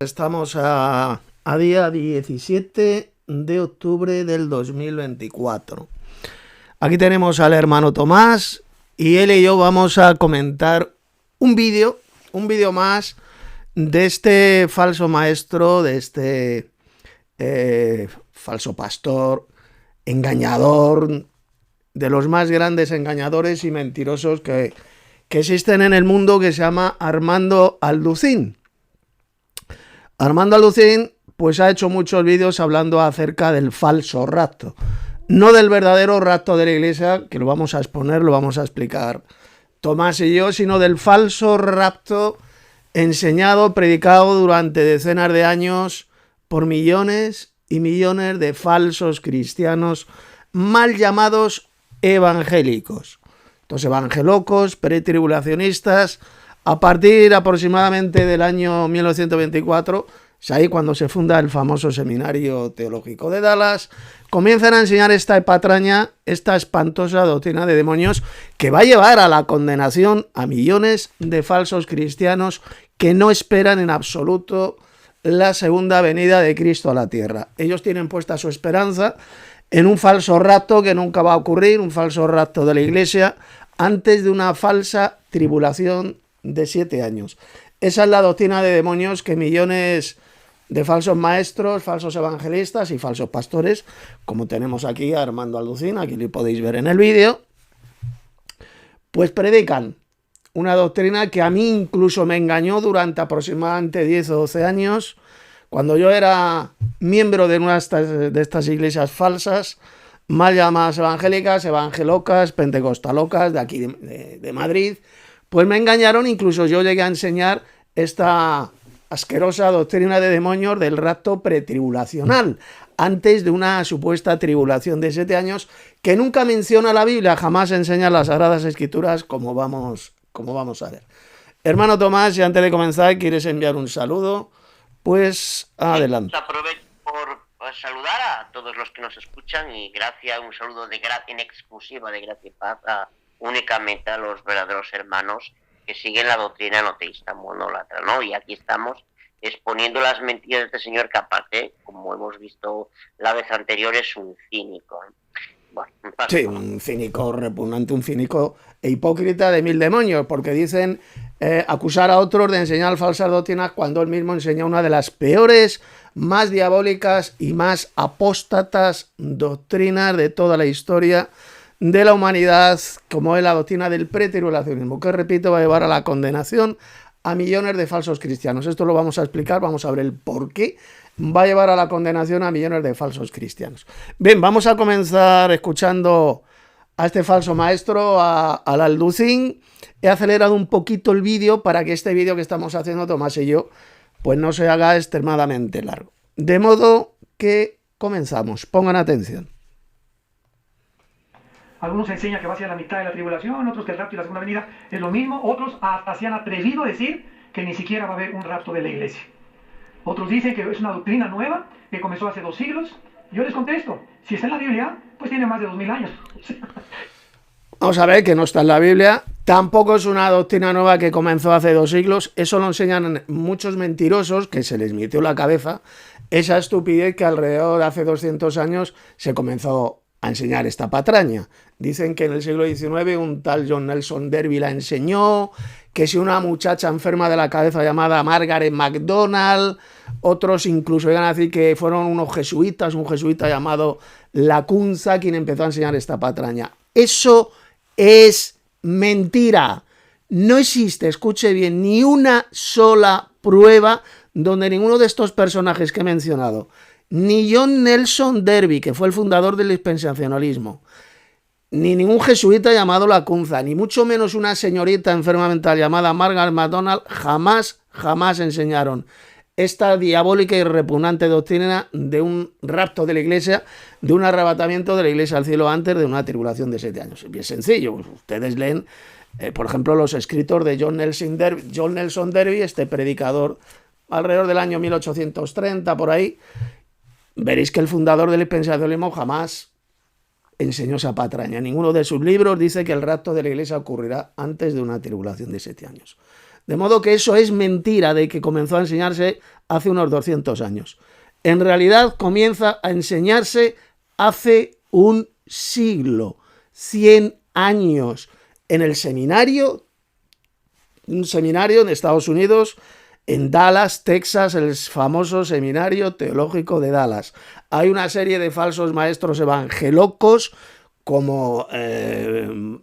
Estamos a día 17 de octubre del 2024. Aquí tenemos al hermano Tomás y él y yo vamos a comentar un vídeo más de este falso maestro, de este falso pastor, engañador, de los más grandes engañadores y mentirosos que existen en el mundo, que se llama Armando Alducín. Armando Alducín pues ha hecho muchos vídeos hablando acerca del falso rapto, no del verdadero rapto de la iglesia, que lo vamos a exponer, lo vamos a explicar Tomás y yo, sino del falso rapto enseñado, predicado durante decenas de años por millones y millones de falsos cristianos mal llamados evangélicos. Estos evangelocos, pretribulacionistas, a partir aproximadamente del año 1924, es ahí cuando se funda el famoso Seminario Teológico de Dallas, comienzan a enseñar esta patraña, esta espantosa doctrina de demonios que va a llevar a la condenación a millones de falsos cristianos que no esperan en absoluto la segunda venida de Cristo a la tierra. Ellos tienen puesta su esperanza en un falso rapto que nunca va a ocurrir, un falso rapto de la iglesia, antes de una falsa tribulación de 7 años. Esa es la doctrina de demonios que millones de falsos maestros, falsos evangelistas y falsos pastores, como tenemos aquí a Armando Alducín, aquí lo podéis ver en el vídeo, pues predican una doctrina que a mí incluso me engañó durante aproximadamente 10 o 12 años, cuando yo era miembro de una de estas iglesias falsas, mal llamadas evangélicas, evangelocas, pentecostalocas, de aquí de Madrid. Pues me engañaron, incluso yo llegué a enseñar esta asquerosa doctrina de demonios del rapto pretribulacional, antes de una supuesta tribulación de 7 años, que nunca menciona la Biblia, jamás enseña las Sagradas Escrituras, como vamos a ver. Hermano Tomás, y antes de comenzar, ¿quieres enviar un saludo? Pues adelante. Aprovecho por saludar a todos los que nos escuchan y un saludo en exclusiva de gracia y paz únicamente a los verdaderos hermanos que siguen la doctrina noteísta monólatra, ¿no? Y aquí estamos exponiendo las mentiras de este señor que, aparte, como hemos visto la vez anterior, es un cínico. Bueno, sí, un cínico repugnante, un cínico e hipócrita de mil demonios, porque dicen acusar a otros de enseñar falsas doctrinas cuando él mismo enseña una de las peores, más diabólicas y más apóstatas doctrinas de toda la historia de la humanidad, como es la doctrina del pretribulacionismo, que, repito, va a llevar a la condenación a millones de falsos cristianos. Esto lo vamos a explicar, vamos a ver el por qué va a llevar a la condenación a millones de falsos cristianos. Bien, vamos a comenzar escuchando a este falso maestro, al Alducín. He acelerado un poquito el vídeo para que este vídeo que estamos haciendo Tomás y yo pues no se haga extremadamente largo. De modo que comenzamos. Pongan atención. Algunos enseñan que va hacia la mitad de la tribulación, otros que el rapto y la segunda venida es lo mismo, otros hasta se han atrevido a decir que ni siquiera va a haber un rapto de la iglesia. Otros dicen que es una doctrina nueva que comenzó hace 2 siglos. Yo les contesto, si está en la Biblia, pues tiene más de 2000 años. Vamos a ver que no está en la Biblia. Tampoco es una doctrina nueva que comenzó hace 2 siglos. Eso lo enseñan muchos mentirosos que se les metió en la cabeza esa estupidez que alrededor de hace 200 años se comenzó a enseñar esta patraña. Dicen que en el siglo XIX un tal John Nelson Darby la enseñó, que si una muchacha enferma de la cabeza llamada Margaret MacDonald, otros incluso llegan a decir que fueron unos jesuitas, un jesuita llamado Lacunza quien empezó a enseñar esta patraña. Eso es mentira. No existe, escuche bien, ni una sola prueba donde ninguno de estos personajes que he mencionado, ni John Nelson Darby, que fue el fundador del dispensacionalismo, ni ningún jesuita llamado Lacunza, ni mucho menos una señorita enferma mental llamada Margaret MacDonald, jamás enseñaron esta diabólica y repugnante doctrina de un rapto de la iglesia, de un arrebatamiento de la iglesia al cielo antes de una tribulación de 7 años. Es bien sencillo. Ustedes leen, por ejemplo, los escritos de John Nelson Darby, este predicador alrededor del año 1830, por ahí. Veréis que el fundador del dispensacionalismo jamás enseñó esa patraña. Ninguno de sus libros dice que el rapto de la iglesia ocurrirá antes de una tribulación de 7 años. De modo que eso es mentira de que comenzó a enseñarse hace unos 200 años. En realidad comienza a enseñarse hace un siglo, 100 años, en el seminario, un seminario en Estados Unidos, en Dallas, Texas, el famoso Seminario Teológico de Dallas. Hay una serie de falsos maestros evangelocos como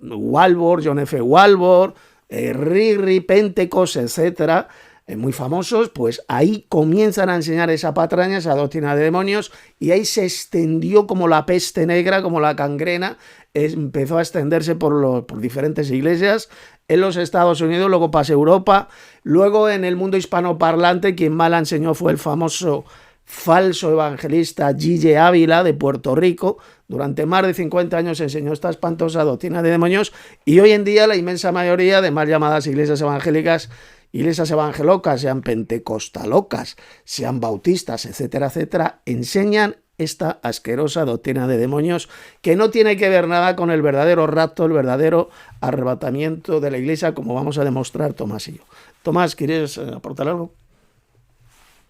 Walvoord, John F. Walvoord, Rigri, Pentecost, etcétera, muy famosos. Pues ahí comienzan a enseñar esa patraña, esa doctrina de demonios, y ahí se extendió como la peste negra, como la gangrena, empezó a extenderse por diferentes iglesias en los Estados Unidos, luego pasa a Europa, luego en el mundo hispanoparlante quien más la enseñó fue el famoso falso evangelista Gille Ávila de Puerto Rico. Durante más de 50 años enseñó esta espantosa doctrina de demonios, y hoy en día la inmensa mayoría de mal llamadas iglesias evangélicas, iglesias evangelocas, sean pentecostalocas, sean bautistas, etcétera, etcétera, enseñan esta asquerosa doctrina de demonios que no tiene que ver nada con el verdadero rapto, el verdadero arrebatamiento de la iglesia, como vamos a demostrar Tomás y yo. Tomás, ¿quieres aportar algo?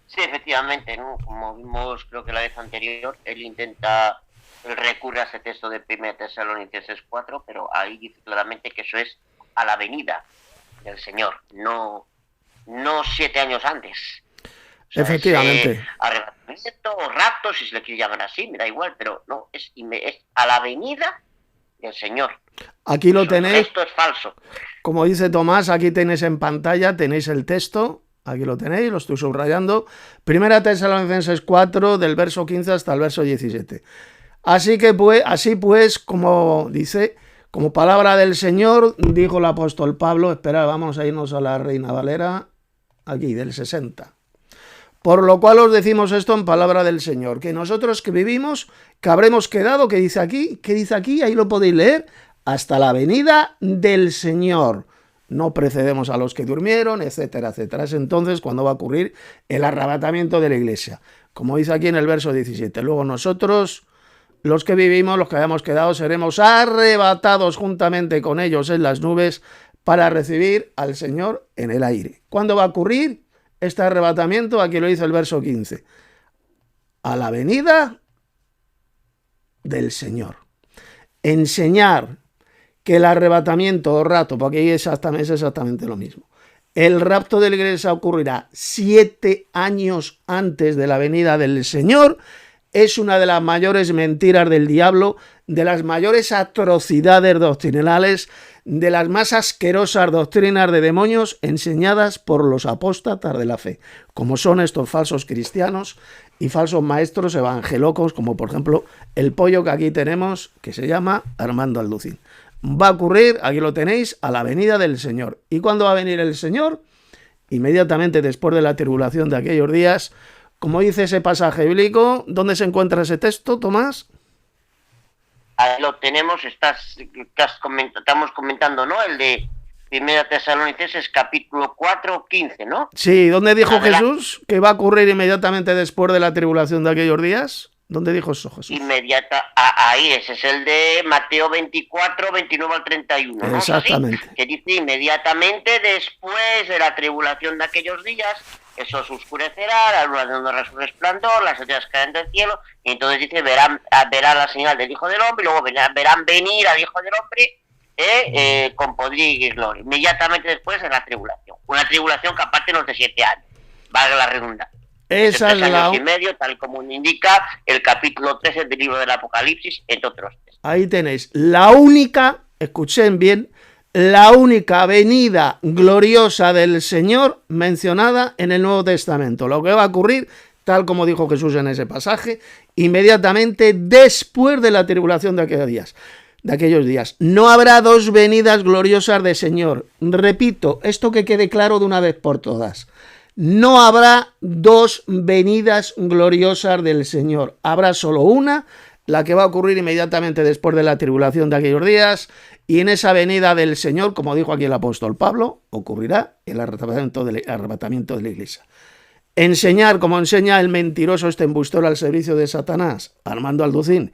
Sí, efectivamente, ¿no? Como vimos creo que la vez anterior, él recurre a ese texto de 1 Tesalonicenses 4, pero ahí dice claramente que eso es a la venida del Señor, no 7 años antes. O sea, efectivamente. Arrebatamiento o rapto, si se le quiere llamar así, me da igual, pero no, es a la venida del Señor. Aquí lo tenéis. Esto es falso. Como dice Tomás, aquí tenéis en pantalla, tenéis el texto, aquí lo tenéis, lo estoy subrayando. 1 Tesalonicenses 4, del verso 15 hasta el verso 17. Así pues, como dice, como palabra del Señor, dijo el apóstol Pablo, esperad, vamos a irnos a la Reina Valera, aquí, del 60. Por lo cual os decimos esto en palabra del Señor, que nosotros que vivimos, que habremos quedado, ¿qué dice aquí? Ahí lo podéis leer, hasta la venida del Señor. No precedemos a los que durmieron, etcétera, etcétera. Es entonces cuando va a ocurrir el arrebatamiento de la iglesia. Como dice aquí en el verso 17. Luego nosotros, los que vivimos, los que hayamos quedado, seremos arrebatados juntamente con ellos en las nubes para recibir al Señor en el aire. ¿Cuándo va a ocurrir este arrebatamiento? Aquí lo dice el verso 15. A la venida del Señor. Enseñar que el arrebatamiento o rapto, porque ahí es exactamente lo mismo. El rapto de la iglesia ocurrirá 7 años antes de la venida del Señor. Es una de las mayores mentiras del diablo, de las mayores atrocidades doctrinales, de las más asquerosas doctrinas de demonios enseñadas por los apóstatas de la fe, como son estos falsos cristianos y falsos maestros evangelocos, como por ejemplo el pollo que aquí tenemos, que se llama Armando Alducín. Va a ocurrir, aquí lo tenéis, a la venida del Señor. ¿Y cuándo va a venir el Señor? Inmediatamente después de la tribulación de aquellos días. Como dice ese pasaje bíblico, ¿dónde se encuentra ese texto, Tomás? Ahí lo tenemos, estamos comentando, ¿no? El de 1 Tesalonicenses capítulo 4, 15, ¿no? Sí, ¿dónde dijo Jesús que va a ocurrir inmediatamente después de la tribulación de aquellos días? ¿Dónde dijo eso Jesús? Ahí, ese es el de Mateo 24, 29 al 31, ¿no? Exactamente. ¿Sí? Que dice inmediatamente después de la tribulación de aquellos días, eso se oscurecerá, la luna tendrá su resplandor, las estrellas caen del cielo, y entonces dice, verán la señal del Hijo del Hombre, y luego verán venir al Hijo del Hombre con poder y gloria, inmediatamente después de la tribulación. Una tribulación que aparte no es de 7 años, valga la redundancia. Esa es 3 años y medio, tal como indica el capítulo 13 del libro del Apocalipsis, entre otros. Ahí tenéis la única, escuchen bien, la única venida gloriosa del Señor mencionada en el Nuevo Testamento. Lo que va a ocurrir, tal como dijo Jesús en ese pasaje, inmediatamente después de la tribulación de aquellos días. No habrá 2 venidas gloriosas del Señor. Repito, esto que quede claro de una vez por todas. No habrá 2 venidas gloriosas del Señor. Habrá solo una, la que va a ocurrir inmediatamente después de la tribulación de aquellos días. Y en esa venida del Señor, como dijo aquí el apóstol Pablo, ocurrirá el arrebatamiento de la iglesia. Enseñar, como enseña el mentiroso embustero al servicio de Satanás, Armando Alducín,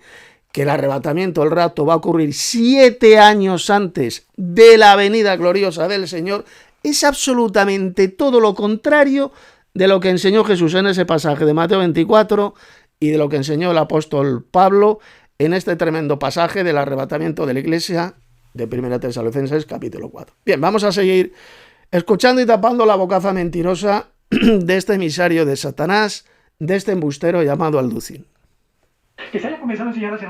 que el arrebatamiento, el rapto, va a ocurrir 7 años antes de la venida gloriosa del Señor, Es absolutamente todo lo contrario de lo que enseñó Jesús en ese pasaje de Mateo 24 y de lo que enseñó el apóstol Pablo en este tremendo pasaje del arrebatamiento de la iglesia de 1 Tesalonicenses capítulo 4. Bien, vamos a seguir escuchando y tapando la bocaza mentirosa de este emisario de Satanás, de este embustero llamado Alducín. Que se haya comenzado a enseñar hace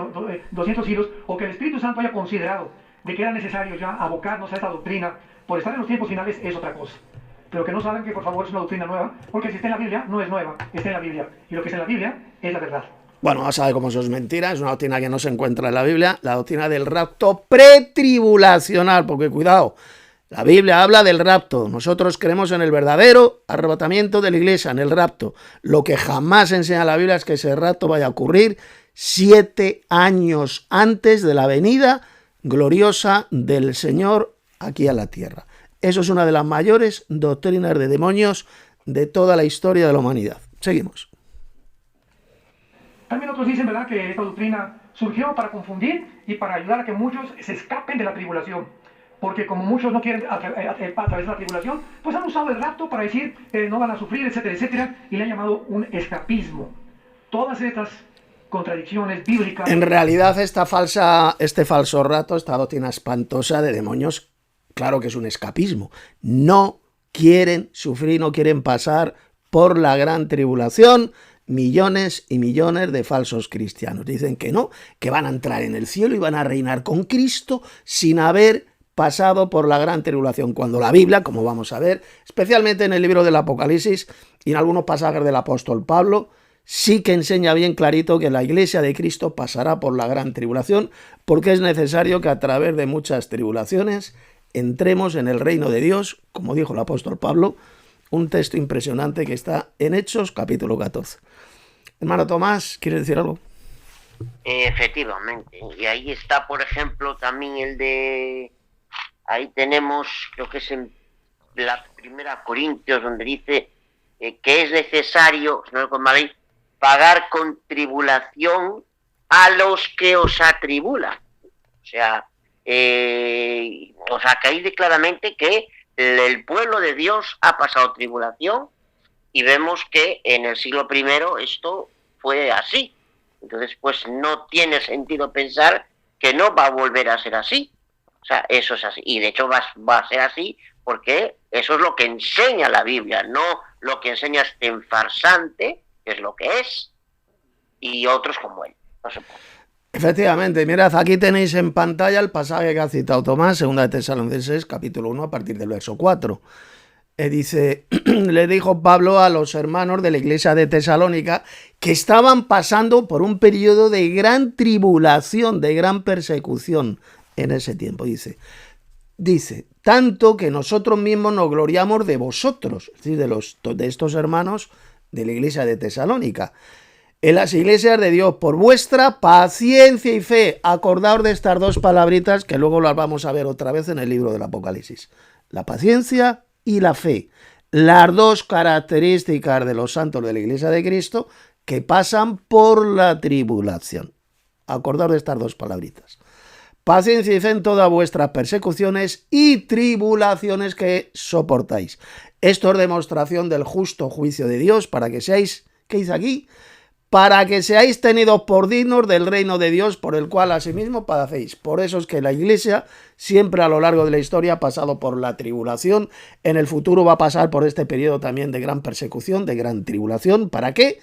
200 siglos, o que el Espíritu Santo haya considerado de que era necesario ya abocarnos a esta doctrina por estar en los tiempos finales, es otra cosa. Pero que no saben que por favor es una doctrina nueva, porque si está en la Biblia no es nueva, está en la Biblia, y lo que está en la Biblia es la verdad. Bueno, vamos a ver cómo eso es mentira, es una doctrina que no se encuentra en la Biblia, la doctrina del rapto pretribulacional, porque cuidado, la Biblia habla del rapto, nosotros creemos en el verdadero arrebatamiento de la iglesia, en el rapto. Lo que jamás enseña la Biblia es que ese rapto vaya a ocurrir 7 años antes de la venida gloriosa del Señor aquí a la tierra. Eso es una de las mayores doctrinas de demonios de toda la historia de la humanidad. Seguimos. También otros dicen, ¿verdad?, que esta doctrina surgió para confundir y para ayudar a que muchos se escapen de la tribulación. Porque como muchos no quieren a través de la tribulación, pues han usado el rapto para decir no van a sufrir, etcétera, etcétera, y le han llamado un escapismo. Todas estas contradicciones bíblicas. En realidad este falso rapto, esta doctrina espantosa de demonios, claro que es un escapismo. No quieren sufrir, no quieren pasar por la gran tribulación. Millones y millones de falsos cristianos dicen que no, que van a entrar en el cielo y van a reinar con Cristo sin haber pasado por la gran tribulación, cuando la Biblia, como vamos a ver, especialmente en el libro del Apocalipsis y en algunos pasajes del apóstol Pablo, sí que enseña bien clarito que la iglesia de Cristo pasará por la gran tribulación, porque es necesario que a través de muchas tribulaciones entremos en el reino de Dios, como dijo el apóstol Pablo, un texto impresionante que está en Hechos capítulo 14. Hermano Tomás, ¿quiere decir algo? Efectivamente, y ahí está, por ejemplo, también el de... Ahí tenemos, creo que es en la primera Corintios, donde dice que es necesario, si no recuerdo mal, pagar con tribulación a los que os atribulan. O sea, que ahí de claramente que el pueblo de Dios ha pasado tribulación, y vemos que en el siglo I esto fue así. Entonces, pues no tiene sentido pensar que no va a volver a ser así. O sea, eso es así. Y de hecho va a ser así porque eso es lo que enseña la Biblia, no lo que enseña este farsante, que es lo que es, y otros como él. No se puede. Efectivamente, mirad, aquí tenéis en pantalla el pasaje que ha citado Tomás, 2 Tesalonicenses, capítulo 1, a partir del verso 4. Dice, le dijo Pablo a los hermanos de la iglesia de Tesalónica que estaban pasando por un periodo de gran tribulación, de gran persecución en ese tiempo. Dice, tanto que nosotros mismos nos gloriamos de vosotros, es decir, de estos hermanos de la iglesia de Tesalónica, en las iglesias de Dios, por vuestra paciencia y fe. Acordaos de estas dos palabritas que luego las vamos a ver otra vez en el libro del Apocalipsis. La paciencia y la fe. Las dos características de los santos de la iglesia de Cristo que pasan por la tribulación. Acordaos de estas dos palabritas. Paciencia y fe en todas vuestras persecuciones y tribulaciones que soportáis. Esto es demostración del justo juicio de Dios para que seáis, ¿qué dice aquí? Para que seáis tenidos por dignos del reino de Dios, por el cual asimismo padecéis. Por eso es que la iglesia siempre a lo largo de la historia ha pasado por la tribulación. En el futuro va a pasar por este periodo también de gran persecución, de gran tribulación. ¿Para qué?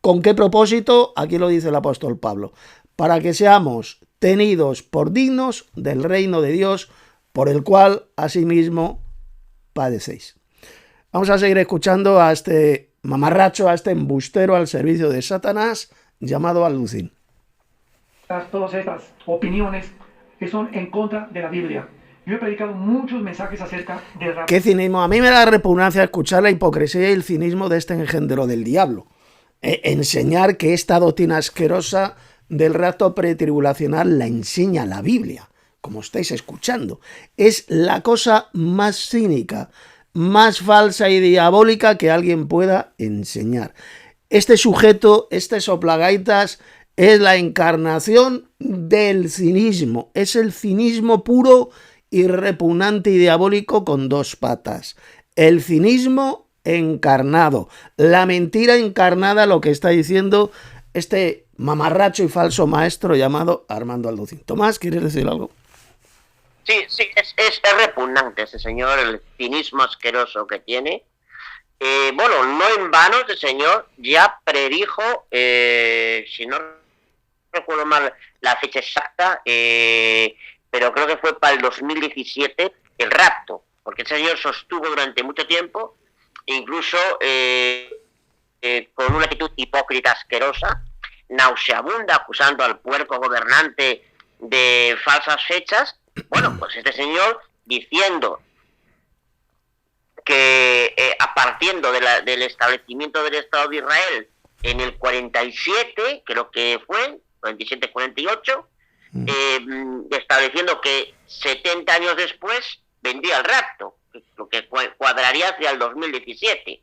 ¿Con qué propósito? Aquí lo dice el apóstol Pablo. Para que seamos tenidos por dignos del reino de Dios, por el cual asimismo padecéis. Vamos a seguir escuchando a este mamarracho, a este embustero al servicio de Satanás llamado Alducín. Todas estas opiniones que son en contra de la Biblia. Yo he predicado muchos mensajes acerca del rapto. ¿Qué cinismo? A mí me da repugnancia escuchar la hipocresía y el cinismo de este engendro del diablo. Enseñar que esta doctrina asquerosa del rapto pretribulacional la enseña la Biblia, como estáis escuchando. Es la cosa más cínica, más falsa y diabólica que alguien pueda enseñar. Este sujeto, este soplagaitas, es la encarnación del cinismo. Es el cinismo puro y repugnante y diabólico con dos patas. El cinismo encarnado, la mentira encarnada, lo que está diciendo este mamarracho y falso maestro llamado Armando Alducín. Tomás, ¿quieres decir algo? Sí, es repugnante ese señor, el cinismo asqueroso que tiene. Bueno, no en vano este señor ya predijo, si no recuerdo mal la fecha exacta, pero creo que fue para el 2017, el rapto, porque el señor sostuvo durante mucho tiempo, incluso con una actitud hipócrita asquerosa, nauseabunda, acusando al puerco gobernante de falsas fechas. Bueno, pues este señor diciendo que partiendo del establecimiento del Estado de Israel en el 47, creo que fue, 47-48, estableciendo que 70 años después vendría el rapto, lo que cuadraría hacia el 2017.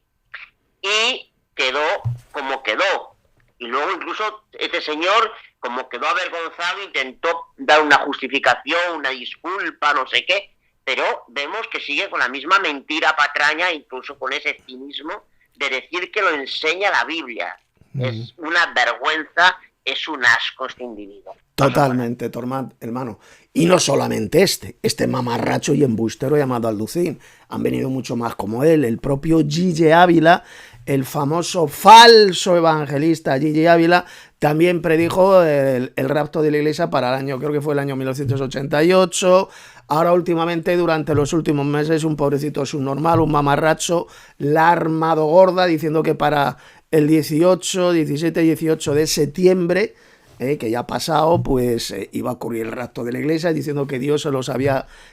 Y quedó como quedó. Y luego incluso este señor, como quedó avergonzado, intentó dar una justificación, una disculpa, no sé qué, pero vemos que sigue con la misma mentira patraña, incluso con ese cinismo de decir que lo enseña la Biblia. Es una vergüenza, es un asco este individuo. Totalmente, hermano. Y no solamente este mamarracho y embustero llamado Alducín. Han venido mucho más como él. El propio Gigi Ávila, el famoso falso evangelista Gigi Ávila, también predijo el rapto de la iglesia para el año, creo que fue el año 1988. Ahora últimamente, durante los últimos meses, un pobrecito subnormal, un mamarracho, la ha armado gorda diciendo que para el 17 y 18 de septiembre, que ya ha pasado, pues iba a ocurrir el rapto de la iglesia, diciendo que Dios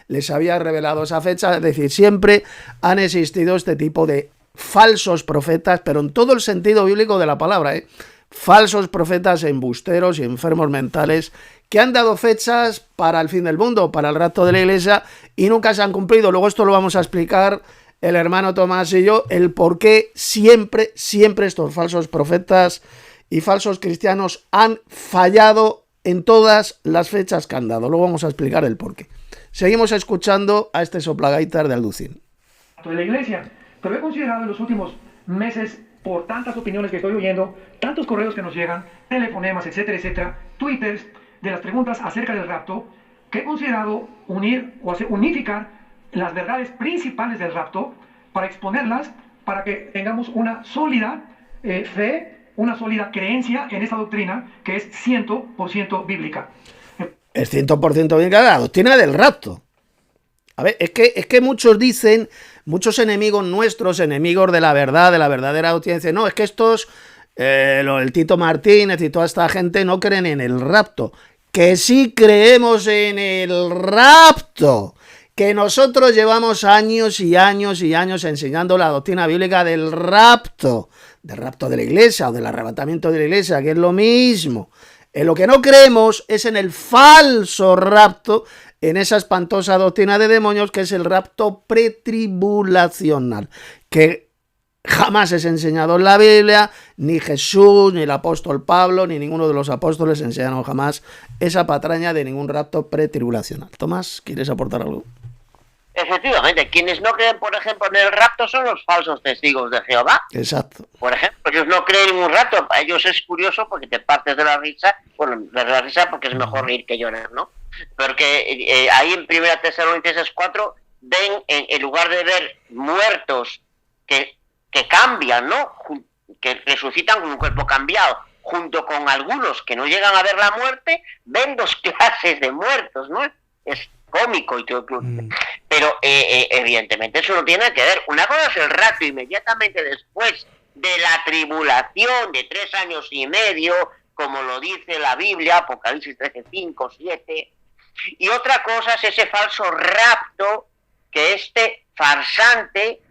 les había revelado esa fecha. Es decir, siempre han existido este tipo de falsos profetas, pero en todo el sentido bíblico de la palabra, falsos profetas, embusteros y enfermos mentales que han dado fechas para el fin del mundo, para el rapto de la iglesia, y nunca se han cumplido. Luego esto lo vamos a explicar el hermano Tomás y yo, el por qué siempre estos falsos profetas y falsos cristianos han fallado en todas las fechas que han dado. Luego vamos a explicar el por qué. Seguimos escuchando a este soplagaitar de Alducín. De la iglesia, pero he considerado en los últimos meses, por tantas opiniones que estoy oyendo, tantos correos que nos llegan, telefonemas, etcétera, etcétera, twitters, de las preguntas acerca del rapto, que he considerado unificar las verdades principales del rapto para exponerlas, para que tengamos una sólida fe, una sólida creencia en esta doctrina que es 100% bíblica. Es 100% bíblica la doctrina del rapto. A ver, es que muchos dicen, muchos enemigos nuestros, enemigos de la verdad, de la verdadera doctrina, dicen, no, es que estos, el Tito Martínez y toda esta gente no creen en el rapto. Que sí creemos en el rapto. Que nosotros llevamos años y años y años enseñando la doctrina bíblica del rapto de la iglesia o del arrebatamiento de la iglesia, que es lo mismo. En lo que no creemos es en el falso rapto, en esa espantosa doctrina de demonios que es el rapto pretribulacional, que jamás es enseñado en la Biblia, ni Jesús, ni el apóstol Pablo, ni ninguno de los apóstoles enseñaron jamás esa patraña de ningún rapto pretribulacional. Tomás, ¿quieres aportar algo? Efectivamente, quienes no creen, por ejemplo, en el rapto son los falsos testigos de Jehová. Exacto. Por ejemplo, ellos no creen en un rapto. Para ellos es curioso porque te partes de la risa. Bueno, de la risa porque es mejor reír que llorar, ¿no? Porque ahí en 1 Tesalonicenses 4 ven, en lugar de ver muertos que cambian, ¿no? Que resucitan con un cuerpo cambiado, junto con algunos que no llegan a ver la muerte, ven dos clases de muertos, ¿no? Es cómico y todo. Pero evidentemente eso no tiene que ver. Una cosa es el rapto inmediatamente después de la tribulación de 3 años y medio, como lo dice la Biblia, Apocalipsis 13, 5, 7. Y otra cosa es ese falso rapto que este farsante,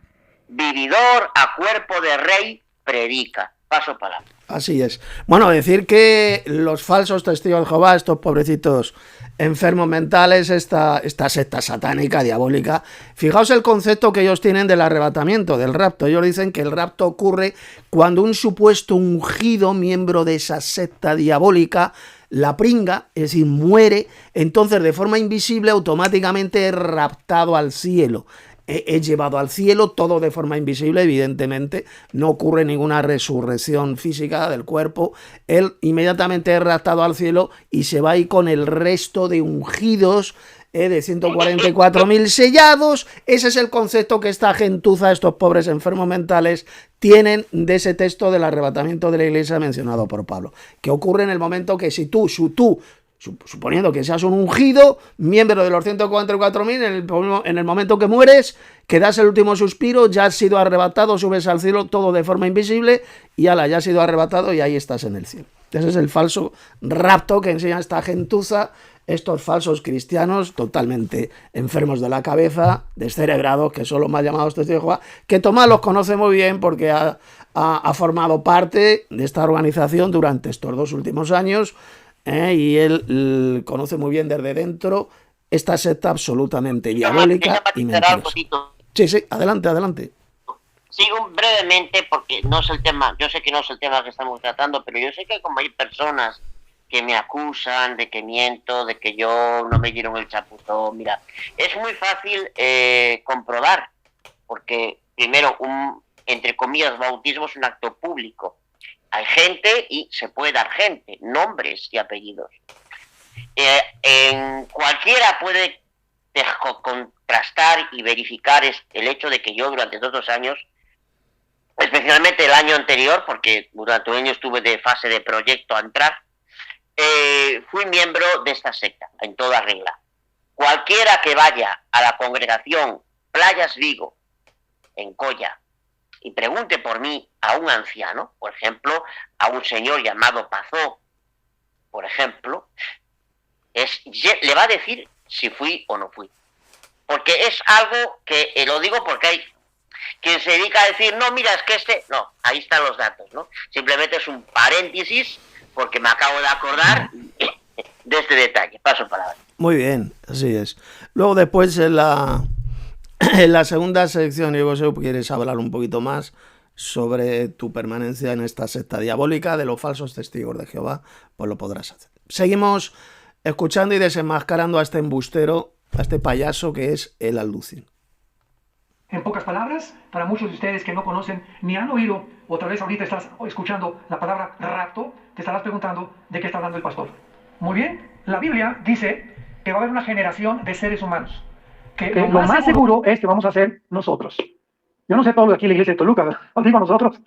vividor a cuerpo de rey, predica. Paso palabra. Así es. Bueno, decir que los falsos testigos de Jehová, estos pobrecitos enfermos mentales, esta secta satánica, diabólica, fijaos el concepto que ellos tienen del arrebatamiento, del rapto. Ellos dicen que el rapto ocurre cuando un supuesto ungido miembro de esa secta diabólica la pringa, es decir, muere, entonces de forma invisible automáticamente es raptado al cielo. Es llevado al cielo, todo de forma invisible, evidentemente, no ocurre ninguna resurrección física del cuerpo, él inmediatamente es raptado al cielo y se va ahí con el resto de ungidos, de 144.000 sellados. Ese es el concepto que esta gentuza, estos pobres enfermos mentales, tienen de ese texto del arrebatamiento de la iglesia mencionado por Pablo, que ocurre en el momento que si tú suponiendo que seas un ungido, miembro de los 144.000, en el momento que mueres, que das el último suspiro, ya has sido arrebatado, subes al cielo, todo de forma invisible, y ala, ya has sido arrebatado y ahí estás en el cielo. Ese es el falso rapto que enseña esta gentuza, estos falsos cristianos totalmente enfermos de la cabeza, descerebrados, que son los más llamados testigos de Jehová, que Tomás los conoce muy bien porque ha formado parte de esta organización durante estos 2 últimos años, y él conoce muy bien desde dentro esta secta absolutamente diabólica y mentirosa. Sí, adelante. Sigo brevemente porque no es el tema, yo sé que no es el tema que estamos tratando, pero yo sé que como hay personas que me acusan de que miento, de que yo no me dieron el chapuzón, mira, es muy fácil comprobar, porque primero entre comillas, bautismo es un acto público. Hay gente y se puede dar gente, nombres y apellidos. En cualquiera puede contrastar y verificar el hecho de que yo durante todos los años, especialmente el año anterior, porque durante un año estuve de fase de proyecto a entrar, fui miembro de esta secta, en toda regla. Cualquiera que vaya a la congregación Playas Vigo, en Colla, y pregunte por mí a un anciano, por ejemplo, a un señor llamado Pazó, por ejemplo, le va a decir si fui o no fui. Porque es algo que, lo digo porque hay quien se dedica a decir, no, mira, es que no, ahí están los datos, ¿no? Simplemente es un paréntesis porque me acabo de acordar de este detalle. Paso palabra. Muy bien, así es. Luego después en la segunda sección, Diego, si quieres hablar un poquito más sobre tu permanencia en esta secta diabólica de los falsos testigos de Jehová, pues lo podrás hacer. Seguimos escuchando y desenmascarando a este embustero, a este payaso que es el Alducin. En pocas palabras, para muchos de ustedes que no conocen ni han oído, o tal vez ahorita estás escuchando la palabra rapto, te estarás preguntando de qué está hablando el pastor. Muy bien, la Biblia dice que va a haber una generación de seres humanos, que lo más seguro es que vamos a ser nosotros. Yo no sé todo de aquí en la iglesia de Toluca, no digo nosotros,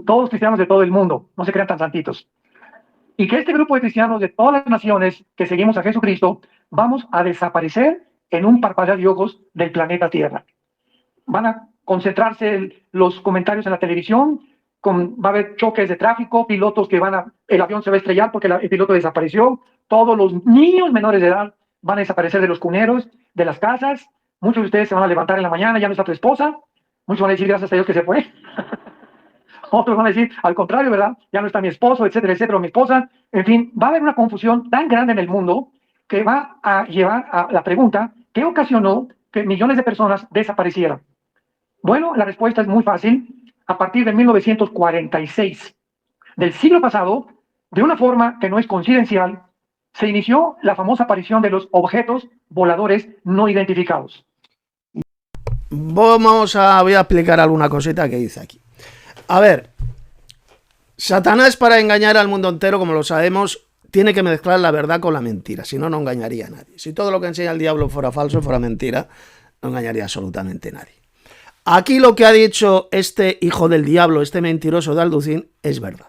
todos cristianos de todo el mundo, no se crean tan santitos. Y que este grupo de cristianos de todas las naciones que seguimos a Jesucristo, vamos a desaparecer en un parpadear de ojos del planeta Tierra. Van a concentrarse los comentarios en la televisión, va a haber choques de tráfico, pilotos que el avión se va a estrellar porque el piloto desapareció, todos los niños menores de edad van a desaparecer de los cuneros, de las casas, muchos de ustedes se van a levantar en la mañana, ya no está tu esposa, muchos van a decir gracias a Dios que se fue, otros van a decir al contrario, ¿verdad? Ya no está mi esposo, etcétera, etcétera, o mi esposa, en fin, va a haber una confusión tan grande en el mundo que va a llevar a la pregunta, ¿qué ocasionó que millones de personas desaparecieran? Bueno, la respuesta es muy fácil. A partir de 1946, del siglo pasado, de una forma que no es coincidencial, se inició la famosa aparición de los objetos voladores no identificados. Voy a explicar alguna cosita que dice aquí. A ver, Satanás, para engañar al mundo entero, como lo sabemos, tiene que mezclar la verdad con la mentira, si no, no engañaría a nadie. Si todo lo que enseña el diablo fuera falso, fuera mentira, no engañaría absolutamente a nadie. Aquí lo que ha dicho este hijo del diablo, este mentiroso de Alducin, es verdad.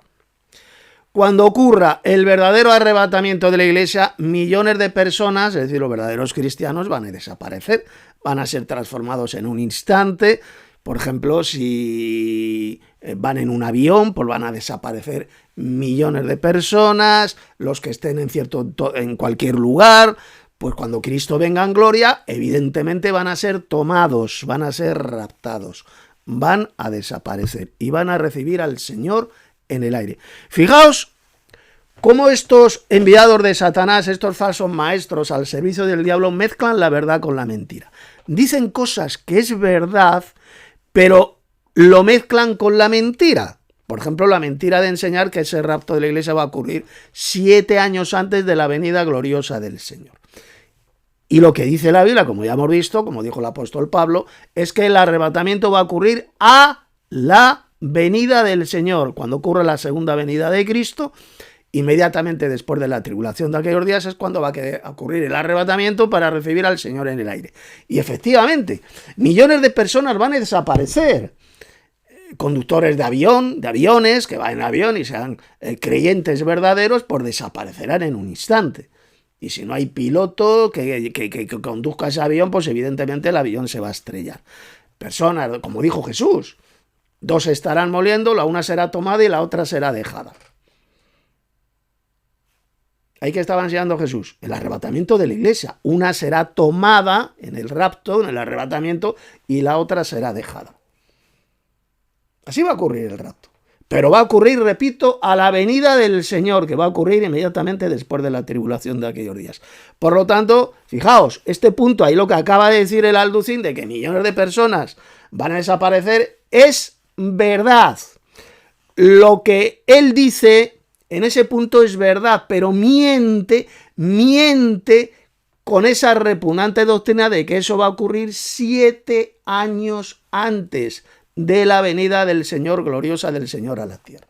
Cuando ocurra el verdadero arrebatamiento de la iglesia, millones de personas, es decir, los verdaderos cristianos, van a desaparecer, van a ser transformados en un instante. Por ejemplo, si van en un avión, pues van a desaparecer millones de personas, los que estén en cualquier lugar. Pues cuando Cristo venga en gloria, evidentemente van a ser tomados, van a ser raptados, van a desaparecer y van a recibir al Señor en el aire. Fijaos cómo estos enviados de Satanás, estos falsos maestros al servicio del diablo, mezclan la verdad con la mentira. Dicen cosas que es verdad, pero lo mezclan con la mentira. Por ejemplo, la mentira de enseñar que ese rapto de la iglesia va a ocurrir 7 años antes de la venida gloriosa del Señor. Y lo que dice la Biblia, como ya hemos visto, como dijo el apóstol Pablo, es que el arrebatamiento va a ocurrir a la venida del Señor. Cuando ocurre la segunda venida de Cristo, inmediatamente después de la tribulación de aquellos días es cuando va a ocurrir el arrebatamiento para recibir al Señor en el aire. Y efectivamente, millones de personas van a desaparecer. Conductores de aviones que van en avión y sean creyentes verdaderos, pues desaparecerán en un instante. Y si no hay piloto que conduzca ese avión, pues evidentemente el avión se va a estrellar. Personas, como dijo Jesús, 2 estarán moliendo, la una será tomada y la otra será dejada. Ahí que estaba enseñando Jesús, el arrebatamiento de la iglesia. Una será tomada en el rapto, en el arrebatamiento, y la otra será dejada. Así va a ocurrir el rapto. Pero va a ocurrir, repito, a la venida del Señor, que va a ocurrir inmediatamente después de la tribulación de aquellos días. Por lo tanto, fijaos, este punto, ahí lo que acaba de decir el Alducín, de que millones de personas van a desaparecer, es verdad. Lo que él dice en ese punto es verdad, pero miente con esa repugnante doctrina de que eso va a ocurrir 7 años antes de la venida del Señor, gloriosa del Señor a la tierra.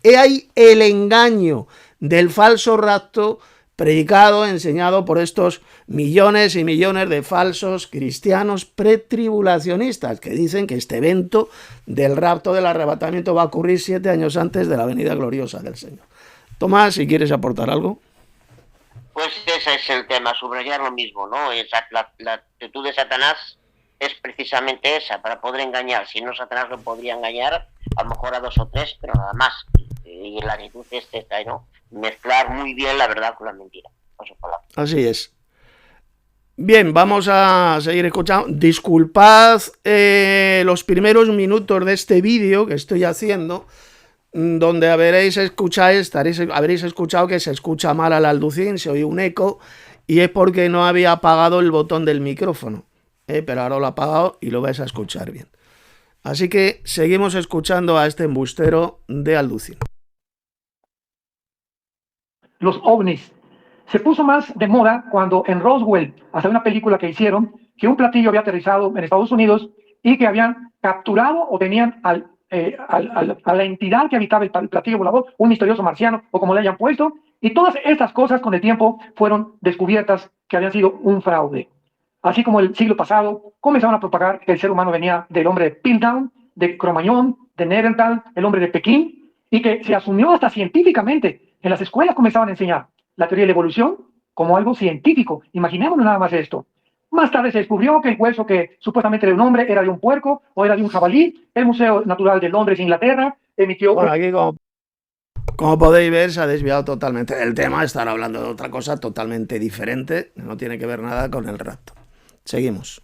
He ahí el engaño del falso rapto predicado, enseñado por estos millones y millones de falsos cristianos pretribulacionistas que dicen que este evento del rapto, del arrebatamiento, va a ocurrir 7 años antes de la venida gloriosa del Señor. Tomás, si quieres aportar algo. Pues ese es el tema, subrayar lo mismo, ¿no? La actitud de Satanás es precisamente esa, para poder engañar. Si no, Satanás lo podría engañar a lo mejor a 2 o 3, pero nada más. Y la actitud es esta, ¿no? Mezclar muy bien la verdad con la mentira. Así es. Bien, vamos a seguir escuchando. Disculpad los primeros minutos de este vídeo que estoy haciendo, donde habréis escuchado que se escucha mal al Alducín, se oye un eco, y es porque no había apagado el botón del micrófono. Pero ahora lo he apagado y lo vais a escuchar bien. Así que seguimos escuchando a este embustero de Alducín. Los ovnis. Se puso más de moda cuando en Roswell, hasta una película que hicieron, que un platillo había aterrizado en Estados Unidos y que habían capturado o tenían a la entidad que habitaba el platillo volador, un misterioso marciano o como le hayan puesto, y todas estas cosas con el tiempo fueron descubiertas que habían sido un fraude. Así como el siglo pasado comenzaron a propagar que el ser humano venía del hombre de Piltdown, de Cro-Magnon, de Neandertal, el hombre de Pekín, y que se asumió hasta científicamente. En las escuelas comenzaban a enseñar la teoría de la evolución como algo científico. Imaginémonos nada más esto. Más tarde se descubrió que el hueso que supuestamente era de un hombre era de un puerco o era de un jabalí. El Museo Natural de Londres, Inglaterra, emitió... Bueno, aquí como podéis ver, se ha desviado totalmente del tema. Estar hablando de otra cosa totalmente diferente. No tiene que ver nada con el rapto. Seguimos.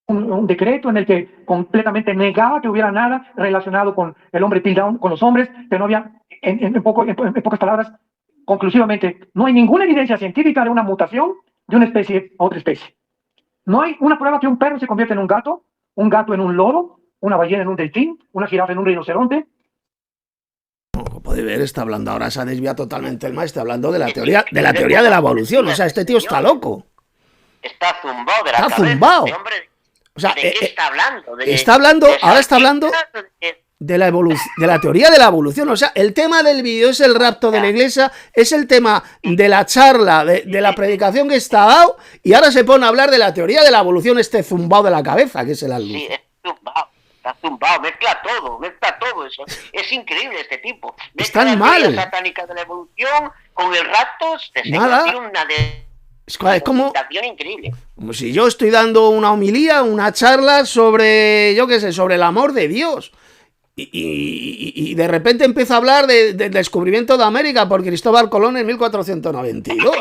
Un decreto en el que completamente negaba que hubiera nada relacionado con el hombre Piltdown, con los hombres, que no había, en pocas palabras, conclusivamente, no hay ninguna evidencia científica de una mutación de una especie a otra especie. No hay una prueba que un perro se convierta en un gato en un loro, una ballena en un delfín, una jirafa en un rinoceronte. Como podéis ver, está hablando ahora, se ha desviado totalmente el maestro, está hablando de la teoría de la evolución. O sea, este tío está loco. Está zumbado de la cabeza. Zumbado. Este hombre, o sea, ¿de qué está hablando? Ahora está hablando de la teoría de la evolución. O sea, el tema del vídeo es el rapto de la iglesia, es el tema de la charla, de la predicación que está dado, y ahora se pone a hablar de la teoría de la evolución, este zumbado de la cabeza, que es el Alducín. Sí, está zumbado, mezcla todo eso. Es increíble este tipo. Está mal. La teoría satánica de la evolución con el rapto, Nada. Es como increíble. Como si yo estoy dando una homilía, una charla sobre, yo qué sé, sobre el amor de Dios. Y de repente empiezo a hablar del descubrimiento de América por Cristóbal Colón en 1492.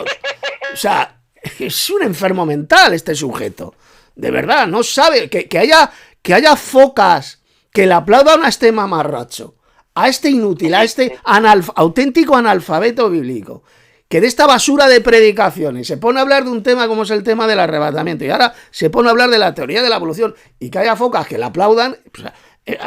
O sea, es un enfermo mental este sujeto. De verdad, no sabe que haya focas que le aplaudan a este mamarracho, a este inútil, a este auténtico analfabeto bíblico, que de esta basura de predicaciones se pone a hablar de un tema como es el tema del arrebatamiento, y ahora se pone a hablar de la teoría de la evolución, y que haya focas que le aplaudan. Pues,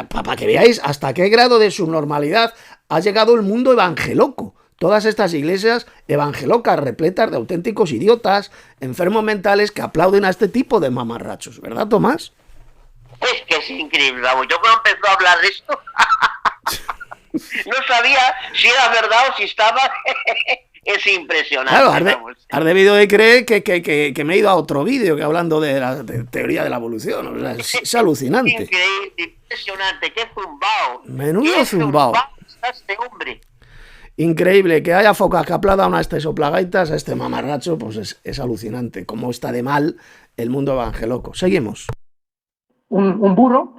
Para que veáis hasta qué grado de subnormalidad ha llegado el mundo evangeloco. Todas estas iglesias evangelocas repletas de auténticos idiotas, enfermos mentales que aplauden a este tipo de mamarrachos, ¿verdad, Tomás? Es que es increíble, vamos. Yo cuando empezó a hablar de esto, no sabía si era verdad o si estaba... Es impresionante. Claro, has debido de creer que me he ido a otro vídeo que hablando de la teoría de la evolución. O sea, es alucinante. Increíble, impresionante. Qué zumbao. Menudo zumbao. Está este hombre. Increíble. Que haya focas que aplaudan a este soplagaitas, a este mamarracho, pues es alucinante. Cómo está de mal el mundo evangeloco. Seguimos. Un burro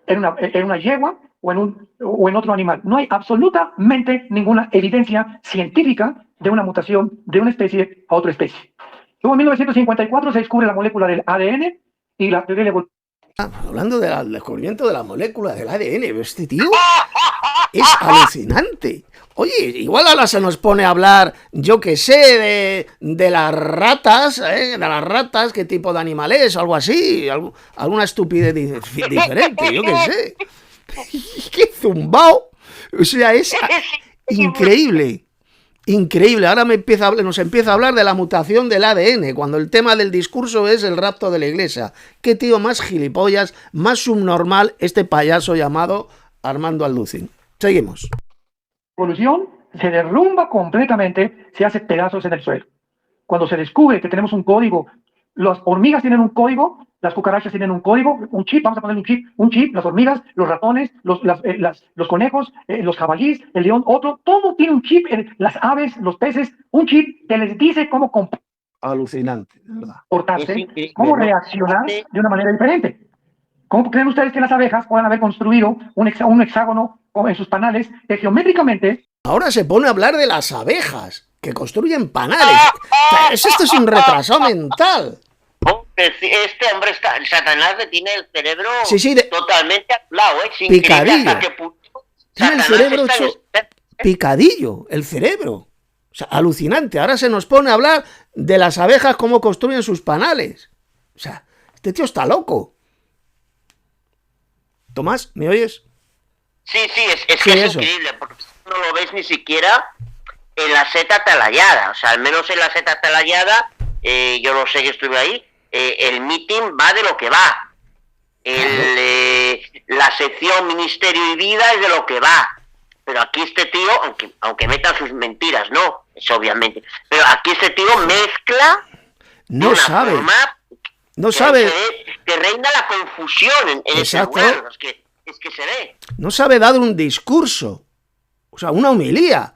en una yegua o en otro animal. No hay absolutamente ninguna evidencia científica de una mutación de una especie a otra especie. Luego en 1954 se descubre la molécula del ADN y la teoría de la evolución. Hablando del descubrimiento de la molécula del ADN, este tío es alucinante. Oye, igual ahora se nos pone a hablar, yo que sé, de las ratas, de las ratas, qué tipo de animal es, algo así, alguna estupidez diferente, yo que sé. ¡Qué zumbao! O sea, es increíble. Increíble. Ahora nos empieza a hablar de la mutación del ADN, cuando el tema del discurso es el rapto de la iglesia. Qué tío más gilipollas, más subnormal este payaso llamado Armando Alducín. Seguimos. La evolución se derrumba completamente, se hace pedazos en el suelo. Cuando se descubre que tenemos un código, las hormigas tienen un código, las cucarachas tienen un código, un chip, vamos a poner un chip, las hormigas, los ratones, los conejos, los jabalíes, el león, otro, todo tiene un chip, las aves, los peces, un chip que les dice cómo alucinante, de verdad. comportarse, cómo reaccionar de una manera diferente. ¿Cómo creen ustedes que las abejas puedan haber construido un hexágono en sus panales que geométricamente... Ahora se pone a hablar de las abejas que construyen panales. Esto es un retraso mental. Este hombre Satanás tiene el cerebro totalmente aplado, picadillo. Tiene el cerebro hecho picadillo, el cerebro. O sea, alucinante. Ahora se nos pone a hablar de las abejas, cómo construyen sus panales. O sea, este tío está loco. Tomás, ¿me oyes? Sí, es que es increíble, porque no lo ves ni siquiera en la seta atalayada. O sea, al menos en la seta atalayada, yo lo sé que estuve ahí, el meeting va de lo que va. La sección Ministerio y Vida es de lo que va. Pero aquí este tío, aunque metan sus mentiras, no, es obviamente. Pero aquí este tío mezcla no de una sabe. Forma no sabe. Que reina la confusión en ese lugar. Es que se ve. No sabe dar un discurso. O sea, una homilía.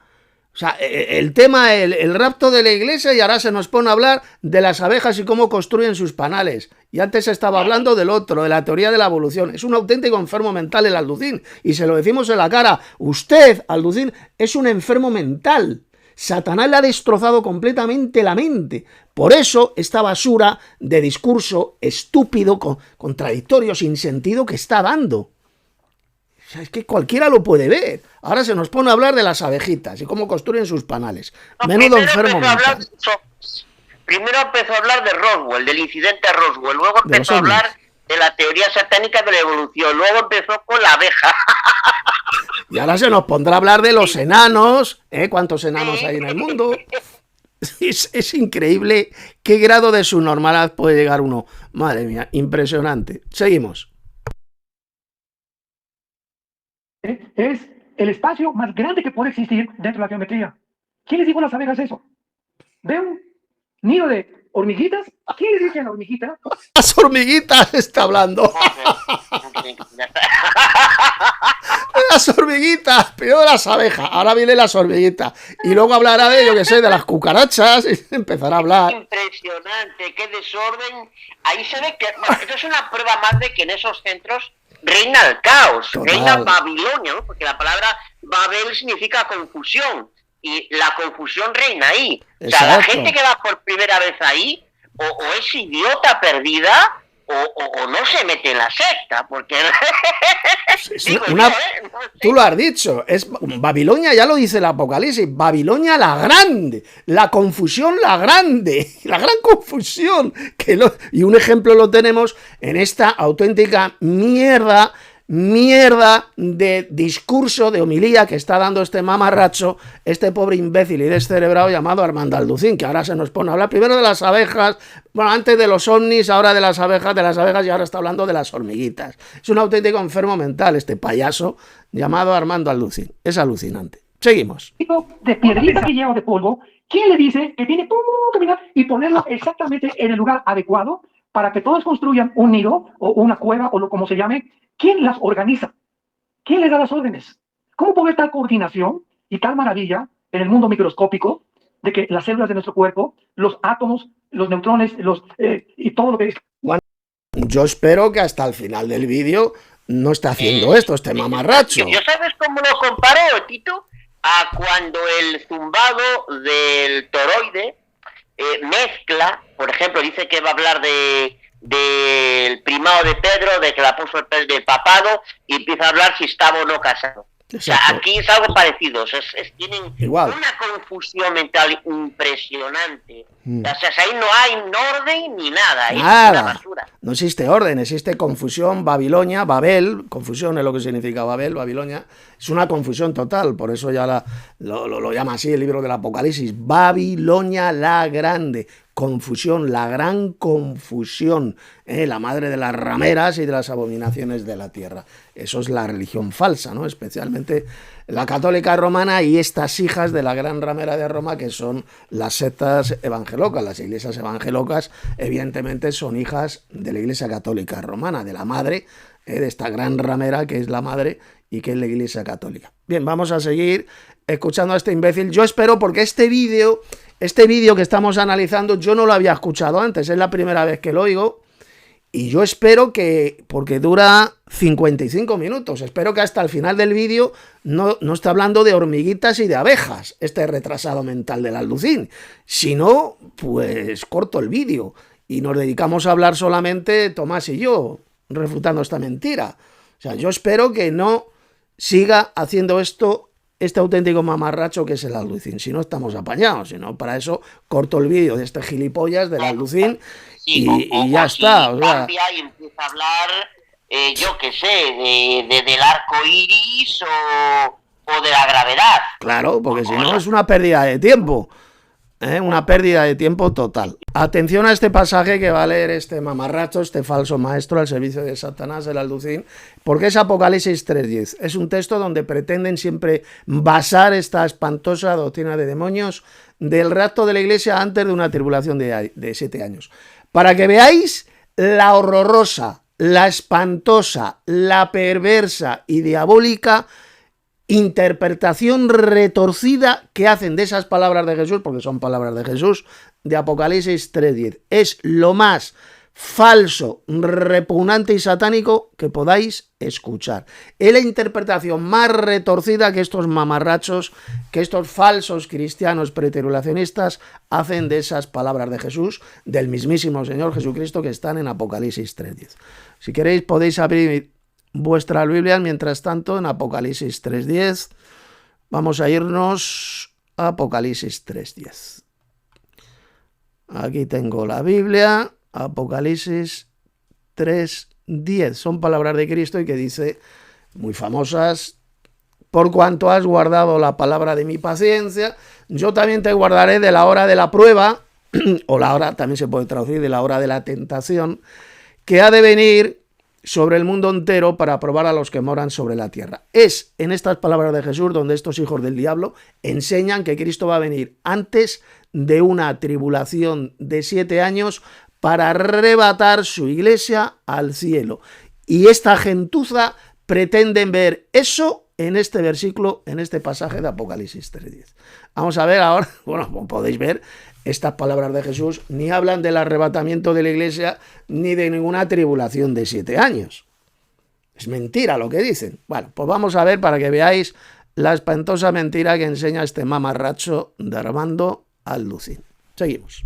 O sea, el tema, el rapto de la iglesia, y ahora se nos pone a hablar de las abejas y cómo construyen sus panales. Y antes estaba hablando del otro, de la teoría de la evolución. Es un auténtico enfermo mental el Alducín. Y se lo decimos en la cara. Usted, Alducín, es un enfermo mental. Satanás le ha destrozado completamente la mente. Por eso, esta basura de discurso estúpido, contradictorio, sin sentido que está dando. O sea, es que cualquiera lo puede ver. Ahora se nos pone a hablar de las abejitas y cómo construyen sus panales. Menudo enfermo mental. Primero empezó a hablar de Roswell, del incidente de Roswell. Luego empezó a hablar de la teoría satánica de la evolución. Luego empezó con la abeja. Y ahora se nos pondrá a hablar de los enanos. ¿Cuántos enanos hay en el mundo? Es increíble qué grado de subnormalidad puede llegar uno. Madre mía, impresionante. Seguimos. Es el espacio más grande que puede existir dentro de la geometría. ¿Quién les dijo a las abejas eso? ¿Ve un nido de hormiguitas? ¿Quién les dice a la hormiguita? Las hormiguitas está hablando. Las hormiguitas, primero las abejas, ahora vienen las hormiguitas. Y luego hablará de, yo que sé, de las cucarachas y empezará a hablar. Impresionante, qué desorden. Ahí se ve que, bueno, esto es una prueba más de que en esos centros reina el caos, reina Babilonia, ¿no? Porque la palabra Babel significa confusión. Y la confusión reina ahí. O sea, la gente que va por primera vez ahí, o es idiota perdida, o no se mete en la secta, porque... Tú lo has dicho, es Babilonia, ya lo dice el Apocalipsis, Babilonia la grande, la confusión la grande, la gran confusión. Y un ejemplo lo tenemos en esta auténtica mierda mierda de discurso, de homilía que está dando este mamarracho, este pobre imbécil y descerebrado llamado Armando Alducín, que ahora se nos pone a hablar primero de las abejas, bueno, antes de los ovnis, ahora de las abejas y ahora está hablando de las hormiguitas. Es un auténtico enfermo mental este payaso llamado Armando Alducín. Es alucinante. Seguimos. De piedrita que lleva de polvo, ¿quién le dice que tiene todo que mirar y ponerlo exactamente en el lugar adecuado para que todos construyan un nido o una cueva o lo como se llame? ¿Quién las organiza? ¿Quién le da las órdenes? ¿Cómo puede haber tal coordinación y tal maravilla en el mundo microscópico de que las células de nuestro cuerpo, los átomos, los neutrones, y todo lo que es? Bueno, yo espero que hasta el final del vídeo no esté haciendo esto, este mamarracho. ¿Yo sabes cómo lo comparo, Tito? A cuando el zumbado del toroide mezcla, por ejemplo, dice que va a hablar del primado de Pedro, de que la puso del papado, y empieza a hablar si estaba o no casado. Exacto. O sea, aquí es algo parecido, o sea, tienen igual una confusión mental impresionante. O sea, ahí no hay orden ni nada, es una basura. No existe orden, existe confusión. Babilonia, Babel, confusión es lo que significa Babel, Babilonia, es una confusión total, por eso ya lo llama así el libro del Apocalipsis, Babilonia la Grande. Confusión, la gran confusión, la madre de las rameras y de las abominaciones de la tierra. Eso es la religión falsa, ¿no? Especialmente la católica romana y estas hijas de la gran ramera de Roma, que son las sectas evangelocas. Las iglesias evangelocas, evidentemente, son hijas de la iglesia católica romana, de la madre, de esta gran ramera que es la madre y que es la iglesia católica. Bien, vamos a seguir escuchando a este imbécil. Yo espero, porque este vídeo que estamos analizando yo no lo había escuchado antes, es la primera vez que lo oigo, y yo espero que, porque dura 55 minutos, espero que hasta el final del vídeo no esté hablando de hormiguitas y de abejas, este retrasado mental del Alducín. Si no, pues corto el vídeo y nos dedicamos a hablar solamente Tomás y yo, refutando esta mentira. O sea, yo espero que no siga haciendo esto este auténtico mamarracho que es el Alducín. Si no, estamos apañados. Si no, para eso corto el vídeo de este gilipollas del Alducín y ya está. O sea, cambia y empieza a hablar, yo qué sé, del arco iris o de la gravedad. Claro, porque si no es una pérdida de tiempo. Una pérdida de tiempo total. Atención a este pasaje que va a leer este mamarracho, este falso maestro al servicio de Satanás, el Alducín, porque es Apocalipsis 3:10. Es un texto donde pretenden siempre basar esta espantosa doctrina de demonios del rapto de la iglesia antes de una tribulación de 7 años. Para que veáis la horrorosa, la espantosa, la perversa y diabólica interpretación retorcida que hacen de esas palabras de Jesús, porque son palabras de Jesús, de Apocalipsis 3:10. Es lo más falso, repugnante y satánico que podáis escuchar. Es la interpretación más retorcida que estos mamarrachos, que estos falsos cristianos preterulacionistas hacen de esas palabras de Jesús, del mismísimo Señor Jesucristo, que están en Apocalipsis 3:10. Si queréis podéis abrir vuestra Biblia, mientras tanto, en Apocalipsis 3:10. Vamos a irnos a Apocalipsis 3:10. Aquí tengo la Biblia, Apocalipsis 3:10. Son palabras de Cristo y que dice, muy famosas: por cuanto has guardado la palabra de mi paciencia, yo también te guardaré de la hora de la prueba, o la hora, también se puede traducir, de la hora de la tentación, que ha de venir sobre el mundo entero para probar a los que moran sobre la tierra. Es en estas palabras de Jesús donde estos hijos del diablo enseñan que Cristo va a venir antes de una tribulación de 7 años para arrebatar su iglesia al cielo. Y esta gentuza pretenden ver eso en este versículo, en este pasaje de Apocalipsis 3:10. Vamos a ver ahora, bueno, como podéis ver, estas palabras de Jesús ni hablan del arrebatamiento de la iglesia ni de ninguna tribulación de 7 años. Es mentira lo que dicen. Bueno, pues vamos a ver para que veáis la espantosa mentira que enseña este mamarracho de Armando Alducín. Seguimos.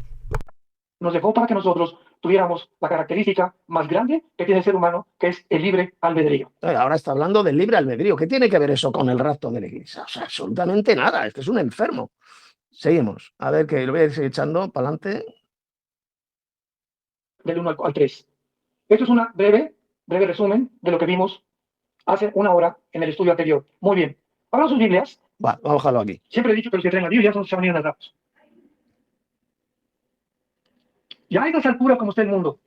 Nos dejó para que nosotros tuviéramos la característica más grande que tiene el ser humano, que es el libre albedrío. Ahora está hablando del libre albedrío. ¿Qué tiene que ver eso con el rapto de la iglesia? O sea, absolutamente nada. Este es un enfermo. Seguimos. A ver, que lo voy a ir echando para adelante. Del 1 al 3. Esto es un breve resumen de lo que vimos hace una hora en el estudio anterior. Muy bien. Abran sus Biblias. Va, vamos a dejarlo aquí. Siempre he dicho que los que traen la Biblia son se van a ir en atrás. Ya a estas alturas, como está el mundo,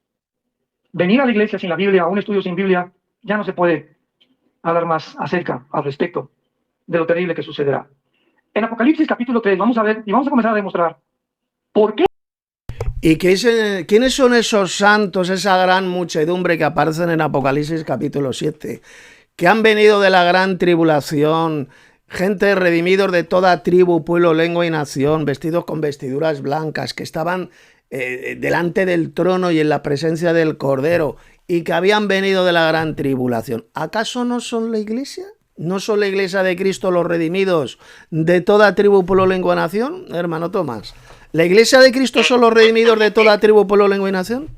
venir a la iglesia sin la Biblia, a un estudio sin Biblia, ya no se puede hablar más acerca, al respecto de lo terrible que sucederá. En Apocalipsis capítulo 3 vamos a ver y vamos a comenzar a demostrar por qué. ¿Y quiénes son esos santos, esa gran muchedumbre que aparecen en Apocalipsis capítulo 7? Que han venido de la gran tribulación, gente redimidos de toda tribu, pueblo, lengua y nación, vestidos con vestiduras blancas, que estaban delante del trono y en la presencia del Cordero, y que habían venido de la gran tribulación. ¿Acaso no son la iglesia? ¿No son la iglesia de Cristo los redimidos de toda tribu, pueblo, lengua y nación? Hermano Tomás, ¿la iglesia de Cristo son los redimidos de toda tribu, pueblo, lengua y nación?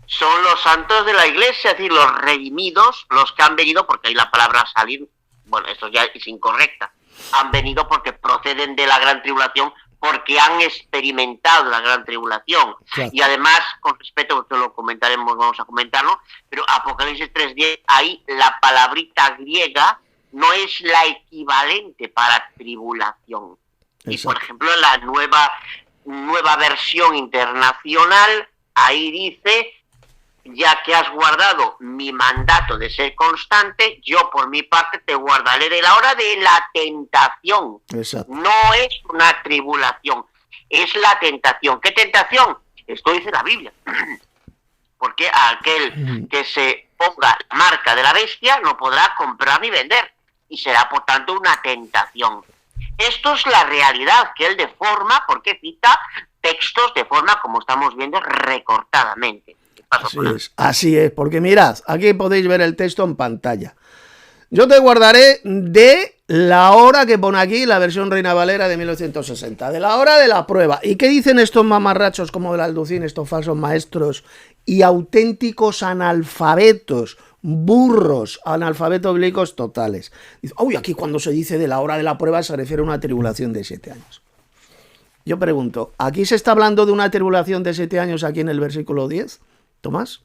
Son los santos de la iglesia, es decir, los redimidos, los que han venido, porque ahí la palabra salir, bueno, esto ya es incorrecta, han venido porque proceden de la gran tribulación, porque han experimentado la gran tribulación. Claro. Y además, con respecto, que lo comentaremos, vamos a comentarlo, pero Apocalipsis 3:10, ahí la palabrita griega no es la equivalente para tribulación. Exacto. Y por ejemplo, en la nueva versión internacional, ahí dice: ya que has guardado mi mandato de ser constante, yo por mi parte te guardaré de la hora de la tentación. Exacto. No es una tribulación, es la tentación. ¿Qué tentación? Esto dice la Biblia. Porque aquel que se ponga la marca de la bestia no podrá comprar ni vender, y será por tanto una tentación. Esto es la realidad que él deforma, porque cita textos de forma, como estamos viendo, recortadamente. Así es, porque mirad, aquí podéis ver el texto en pantalla. Yo te guardaré de la hora que pone aquí la versión Reina Valera de 1960, de la hora de la prueba. ¿Y qué dicen estos mamarrachos como el Alducín, estos falsos maestros y auténticos analfabetos, burros, analfabetos bíblicos totales? Dice, uy, aquí cuando se dice de la hora de la prueba se refiere a una tribulación de 7 años. Yo pregunto, ¿aquí se está hablando de una tribulación de 7 años aquí en el versículo 10? ¿Tomás?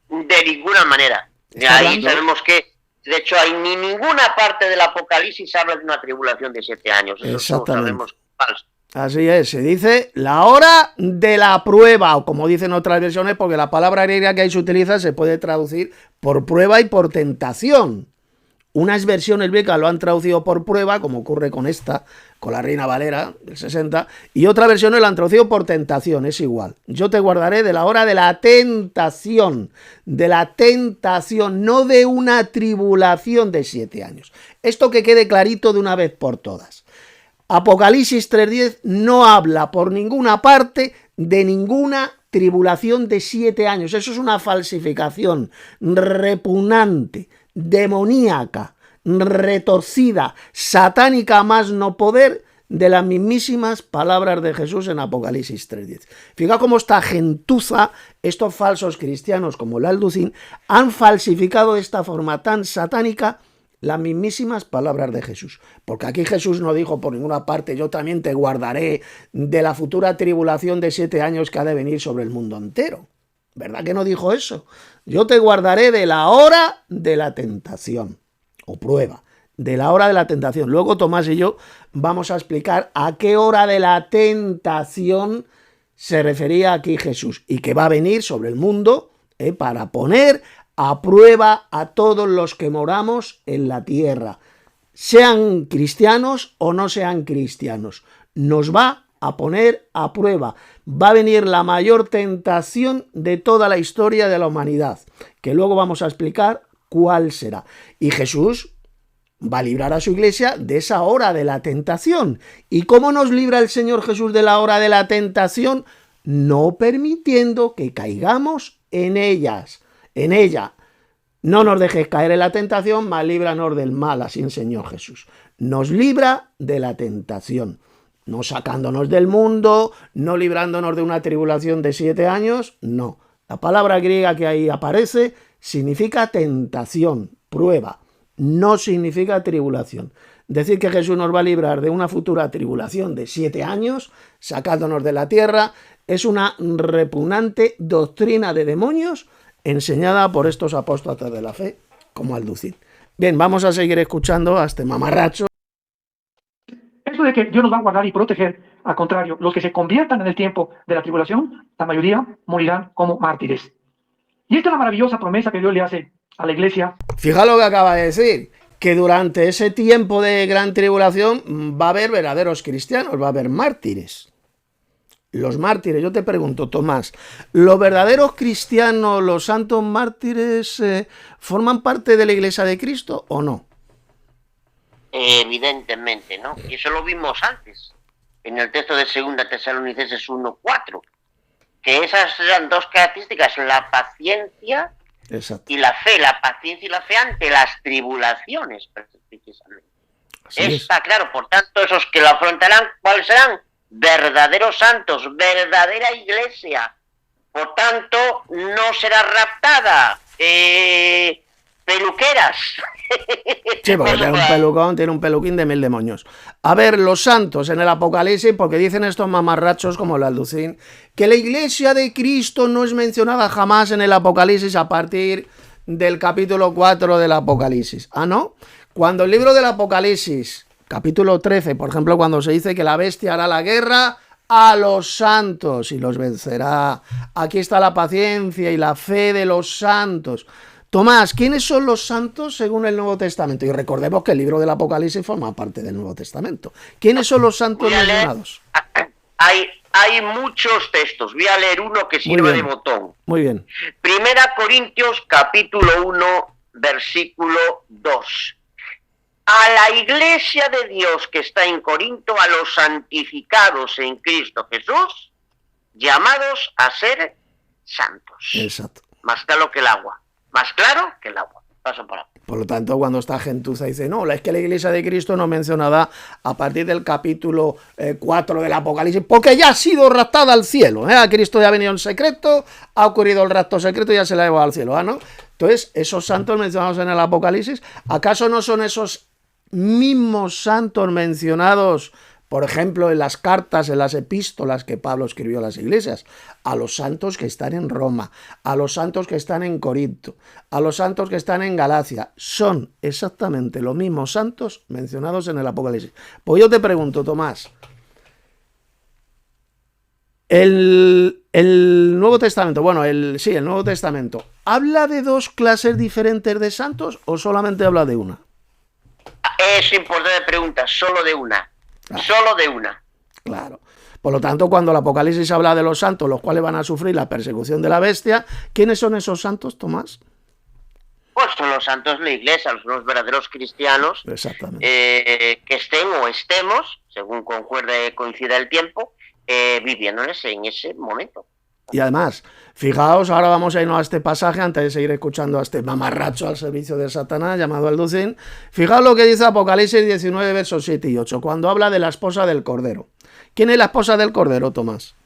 De ninguna manera. Ahí sabemos que, de hecho, hay ni ninguna parte del Apocalipsis habla de una tribulación de 7 años. Eso exactamente. Sabemos falso. Así es, se dice la hora de la prueba, o como dicen otras versiones, porque la palabra griega que ahí se utiliza se puede traducir por prueba y por tentación. Unas versiones bíblicas lo han traducido por prueba, como ocurre con esta, con la Reina Valera del 60, y otras versiones lo han traducido por tentación, es igual. Yo te guardaré de la hora de la tentación, no de una tribulación de 7 años. Esto que quede clarito de una vez por todas. Apocalipsis 3:10 no habla por ninguna parte de ninguna tribulación de 7 años. Eso es una falsificación repugnante, demoníaca, retorcida, satánica más no poder de las mismísimas palabras de Jesús en Apocalipsis 3:10. Fíjate cómo esta gentuza, estos falsos cristianos como el Alducín, han falsificado de esta forma tan satánica las mismísimas palabras de Jesús. Porque aquí Jesús no dijo por ninguna parte: yo también te guardaré de la futura tribulación de 7 años que ha de venir sobre el mundo entero. ¿Verdad que no dijo eso? Yo te guardaré de la hora de la tentación, o prueba, de la hora de la tentación. Luego Tomás y yo vamos a explicar a qué hora de la tentación se refería aquí Jesús, y que va a venir sobre el mundo para poner a prueba a todos los que moramos en la tierra, sean cristianos o no sean cristianos. Nos va a poner a prueba. Va a venir la mayor tentación de toda la historia de la humanidad, que luego vamos a explicar cuál será. Y Jesús va a librar a su iglesia de esa hora de la tentación. ¿Y cómo nos libra el Señor Jesús de la hora de la tentación? No permitiendo que caigamos en ella. No nos dejes caer en la tentación, mas líbranos del mal, así enseñó Jesús. Nos libra de la tentación, no sacándonos del mundo, no librándonos de una tribulación de 7 años, no. La palabra griega que ahí aparece significa tentación, prueba, no significa tribulación. Decir que Jesús nos va a librar de una futura tribulación de 7 años, sacándonos de la tierra, es una repugnante doctrina de demonios enseñada por estos apóstatas de la fe como Alducín. Bien, vamos a seguir escuchando a este mamarracho. Eso de que Dios nos va a guardar y proteger, al contrario, los que se conviertan en el tiempo de la tribulación, la mayoría morirán como mártires. Y esta es la maravillosa promesa que Dios le hace a la iglesia. Fija lo que acaba de decir, que durante ese tiempo de gran tribulación va a haber verdaderos cristianos, va a haber mártires. Los mártires, yo te pregunto, Tomás, ¿los verdaderos cristianos, los santos mártires, forman parte de la Iglesia de Cristo o no? Evidentemente, ¿no? Y eso lo vimos antes, en el texto de 2 Tesalonicenses 1:4, que esas eran dos características, la paciencia Exacto. y la fe, la paciencia y la fe ante las tribulaciones, precisamente. Está claro, por tanto, esos que lo afrontarán, ¿cuáles serán? Verdaderos santos, verdadera iglesia. Por tanto, no será raptada. Peluqueras. Sí, porque tiene un peluquín de 1000 demonios. A ver, los santos en el Apocalipsis, porque dicen estos mamarrachos como el Alducín, que la iglesia de Cristo no es mencionada jamás en el Apocalipsis a partir del capítulo 4 del Apocalipsis. ¿Ah, no? Cuando el libro del Apocalipsis, capítulo 13, por ejemplo, cuando se dice que la bestia hará la guerra a los santos y los vencerá. Aquí está la paciencia y la fe de los santos. Tomás, ¿quiénes son los santos según el Nuevo Testamento? Y recordemos que el libro del Apocalipsis forma parte del Nuevo Testamento. ¿Quiénes son los santos mencionados? Hay muchos textos. Voy a leer uno que sirve de botón. Muy bien. 1 Corintios capítulo 1, versículo 2. A la iglesia de Dios que está en Corinto, a los santificados en Cristo Jesús, llamados a ser santos. Exacto. Más claro que el agua. Más claro que el agua. Paso por ahí. Por lo tanto, cuando esta gentuza dice, no, es que la iglesia de Cristo no mencionada a partir del capítulo 4 del Apocalipsis, porque ya ha sido raptada al cielo. Cristo ya ha venido en secreto, ha ocurrido el rapto secreto y ya se la ha llevado al cielo. ¿No? Entonces, esos santos mencionados en el Apocalipsis, ¿acaso no son esos mismos santos mencionados, por ejemplo, en las cartas, en las epístolas que Pablo escribió a las iglesias? A los santos que están en Roma, a los santos que están en Corinto, a los santos que están en Galacia. Son exactamente los mismos santos mencionados en el Apocalipsis. Pues yo te pregunto, Tomás, el Nuevo Testamento, el Nuevo Testamento, ¿habla de dos clases diferentes de santos o solamente habla de una? Es importante pregunta, solo de una. Claro. Solo de una. Claro. Por lo tanto, cuando el Apocalipsis habla de los santos, los cuales van a sufrir la persecución de la bestia, ¿quiénes son esos santos, Tomás? Pues son los santos de la iglesia, los verdaderos cristianos. Exactamente. Que estén o estemos, según coincida el tiempo, viviendo en ese momento. Y además, fijaos, ahora vamos a irnos a este pasaje antes de seguir escuchando a este mamarracho al servicio de Satanás llamado Alducín. Fijaos lo que dice Apocalipsis 19, versos 7 y 8, cuando habla de la esposa del Cordero. ¿Quién es la esposa del Cordero, Tomás?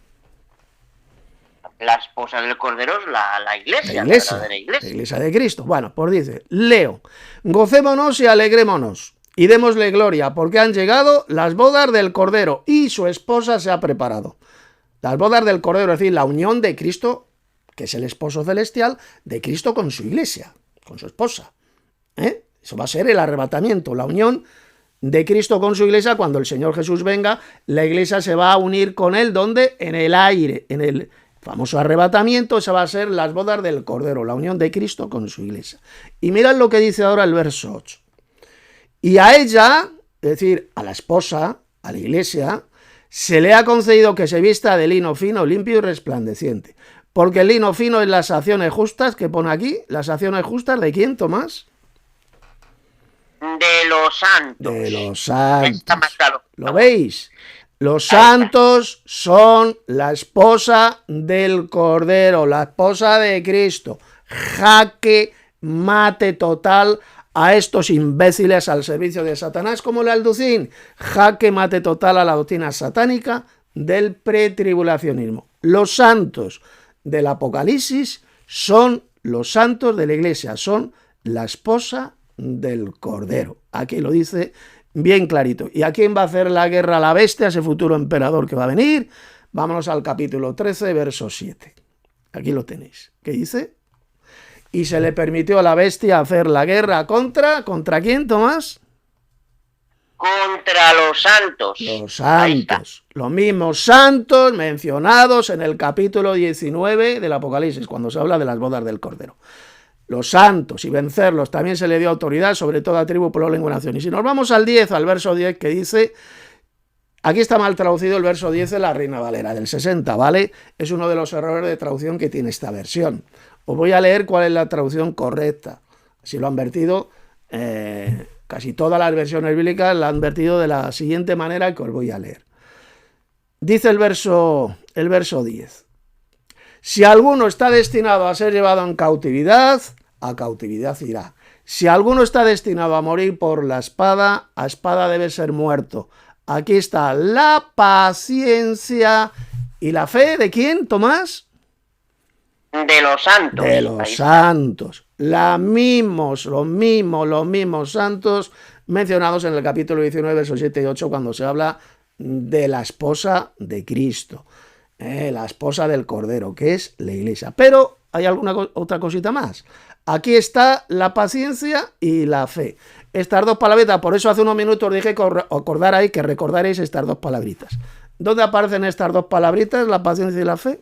La esposa del Cordero es la iglesia. La iglesia de Cristo. Bueno, pues dice, leo, gocémonos y alegrémonos y démosle gloria, porque han llegado las bodas del Cordero y su esposa se ha preparado. Las bodas del Cordero, es decir, la unión de Cristo, que es el esposo celestial, de Cristo con su iglesia, con su esposa. Eso va a ser el arrebatamiento, la unión de Cristo con su iglesia. Cuando el Señor Jesús venga, la iglesia se va a unir con él, ¿dónde? En el aire, en el famoso arrebatamiento. Esa va a ser las bodas del Cordero, la unión de Cristo con su iglesia. Y mirad lo que dice ahora el verso 8. Y a ella, es decir, a la esposa, a la iglesia, se le ha concedido que se vista de lino fino, limpio y resplandeciente. Porque el lino fino es las acciones justas, que pone aquí. ¿Las acciones justas de quién, Tomás? De los santos. De los santos. Está más claro. ¿Lo veis? Los santos son la esposa del Cordero, la esposa de Cristo. Jaque mate total a estos imbéciles al servicio de Satanás como el Alducín. Jaque mate total a la doctrina satánica del pretribulacionismo. Los santos del Apocalipsis son los santos de la iglesia, son la esposa del Cordero. Aquí lo dice bien clarito. ¿Y a quién va a hacer la guerra a la bestia, ese futuro emperador que va a venir? Vámonos al capítulo 13, verso 7. Aquí lo tenéis. ¿Qué dice? y se le permitió a la bestia hacer la guerra ¿contra quién, Tomás? Contra los santos. Los santos, los mismos santos mencionados en el capítulo 19 del Apocalipsis, cuando se habla de las bodas del Cordero. Los santos, y vencerlos, también se le dio autoridad sobre toda tribu, pueblo, lengua y nación. Y si nos vamos al 10, al verso 10, que dice, aquí está mal traducido el verso 10 de la Reina Valera, del 60, ¿vale? Es uno de los errores de traducción que tiene esta versión. Os voy a leer cuál es la traducción correcta. Si lo han vertido, casi todas las versiones bíblicas la han vertido de la siguiente manera que os voy a leer. Dice el verso 10. Si alguno está destinado a ser llevado en cautividad, a cautividad irá. Si alguno está destinado a morir por la espada, a espada debe ser muerto. Aquí está la paciencia y la fe, ¿de quién, Tomás? De los santos. De los santos. Los mismos santos mencionados en el capítulo 19, versos 7 y 8, cuando se habla de la esposa de Cristo. La esposa del Cordero, que es la Iglesia. Pero hay alguna otra cosita más. Aquí está la paciencia y la fe. Estas dos palabritas, por eso hace unos minutos dije que acordarais, que recordaréis estas dos palabritas. ¿Dónde aparecen estas dos palabritas, la paciencia y la fe?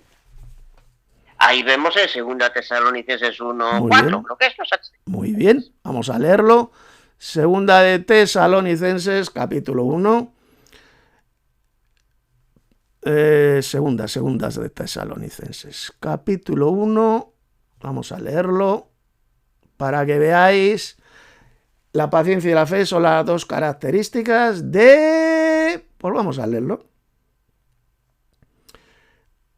Ahí vemos en 2 Tesalonicenses 1:4. Creo que esto es... Muy bien, vamos a leerlo. 2 de Tesalonicenses, capítulo 1. Segundas de Tesalonicenses, capítulo 1, vamos a leerlo para que veáis. La paciencia y la fe son las dos características de... Pues vamos a leerlo.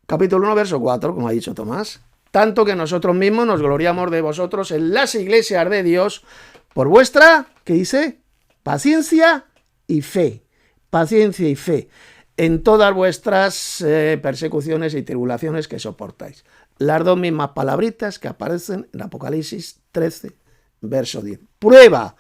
Capítulo 1, verso 4, como ha dicho Tomás. Tanto que nosotros mismos nos gloriamos de vosotros en las iglesias de Dios por vuestra, ¿qué dice? Paciencia y fe. Paciencia y fe en todas vuestras persecuciones y tribulaciones que soportáis. Las dos mismas palabritas que aparecen en Apocalipsis 13, verso 10. Prueba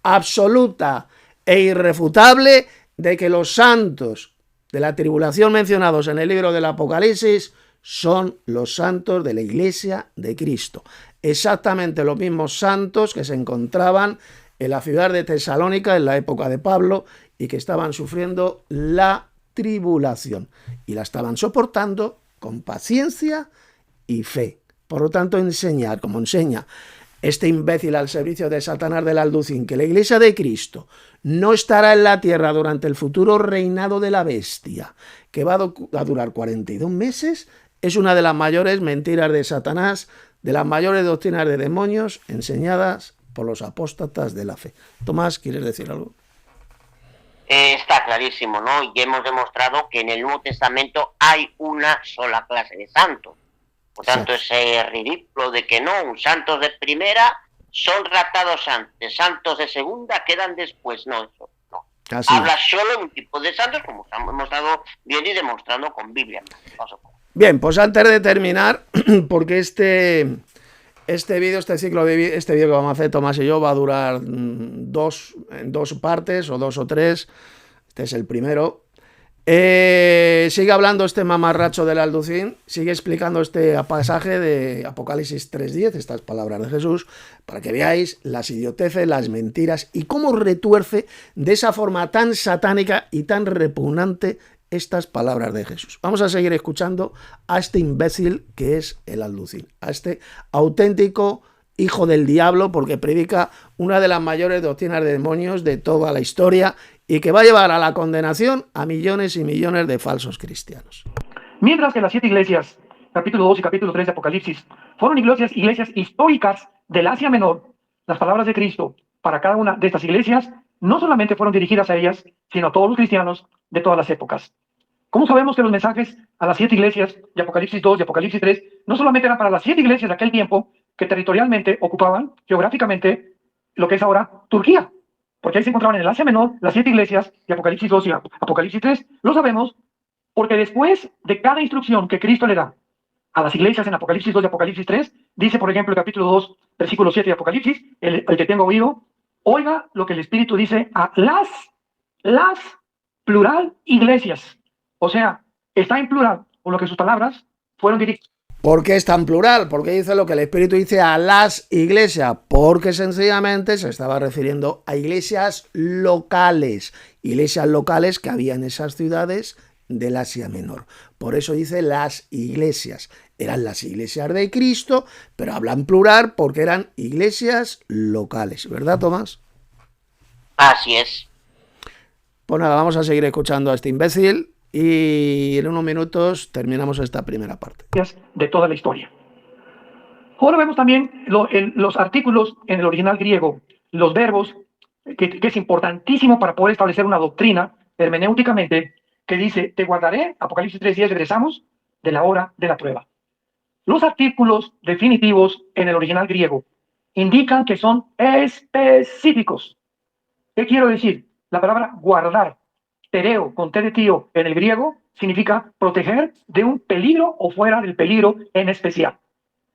absoluta e irrefutable de que los santos de la tribulación mencionados en el libro del Apocalipsis son los santos de la Iglesia de Cristo. Exactamente los mismos santos que se encontraban en la ciudad de Tesalónica en la época de Pablo y que estaban sufriendo la tribulación y la estaban soportando con paciencia y fe. Por lo tanto, enseñar, como enseña este imbécil al servicio de Satanás del Alducín, que la Iglesia de Cristo no estará en la tierra durante el futuro reinado de la bestia, que va a durar 42 meses, es una de las mayores mentiras de Satanás, de las mayores doctrinas de demonios enseñadas por los apóstatas de la fe. Tomás, ¿quieres decir algo? Está clarísimo, ¿no? Y hemos demostrado que en el Nuevo Testamento hay una sola clase de santos. Por tanto, sí, es ridículo de que no, santos de primera son raptados antes, santos de segunda quedan después. No, eso no. Así. Habla solo de un tipo de santos, como hemos estado viendo y demostrando con Biblia. Bien, pues antes de terminar, porque este vídeo, este vídeo que vamos a hacer Tomás y yo va a durar en dos partes o 2 o 3. Este es el primero. Sigue hablando este mamarracho del Alducín, sigue explicando este pasaje de Apocalipsis 3:10, estas palabras de Jesús, para que veáis las idioteces, las mentiras y cómo retuerce de esa forma tan satánica y tan repugnante estas palabras de Jesús. Vamos a seguir escuchando a este imbécil que es el Alducín, a este auténtico hijo del diablo, porque predica una de las mayores doctrinas de demonios de toda la historia y que va a llevar a la condenación a millones y millones de falsos cristianos. Mientras que las 7 iglesias, capítulo 2 y capítulo 3 de Apocalipsis, fueron iglesias históricas del Asia Menor, las palabras de Cristo para cada una de estas iglesias no solamente fueron dirigidas a ellas, sino a todos los cristianos de todas las épocas. ¿Cómo sabemos que los mensajes a las 7 iglesias de Apocalipsis 2 y Apocalipsis 3 no solamente eran para las 7 iglesias de aquel tiempo que territorialmente ocupaban geográficamente lo que es ahora Turquía? Porque ahí se encontraban en el Asia Menor las 7 iglesias de Apocalipsis 2 y Apocalipsis 3. Lo sabemos porque después de cada instrucción que Cristo le da a las iglesias en Apocalipsis 2 y Apocalipsis 3, dice, por ejemplo, el capítulo 2, versículo 7 de Apocalipsis, el que tenga oído, oiga lo que el Espíritu dice a las plural iglesias. O sea, está en plural, por lo que sus palabras fueron dirigidas. ¿Por qué es tan plural? Porque dice lo que el Espíritu dice a las iglesias, porque sencillamente se estaba refiriendo a iglesias locales que había en esas ciudades del Asia Menor. Por eso dice las iglesias. Eran las iglesias de Cristo, pero hablan plural porque eran iglesias locales. ¿Verdad, Tomás? Así es. Pues nada, vamos a seguir escuchando a este imbécil y en unos minutos terminamos esta primera parte. De toda la historia. Ahora vemos también los artículos en el original griego, los verbos, que es importantísimo para poder establecer una doctrina hermenéuticamente, que dice, te guardaré, Apocalipsis 3:10, regresamos, de la hora de la prueba. Los artículos definitivos en el original griego indican que son específicos. ¿Qué quiero decir? La palabra guardar, tereo, con T de tío, en el griego, significa proteger de un peligro o fuera del peligro en especial.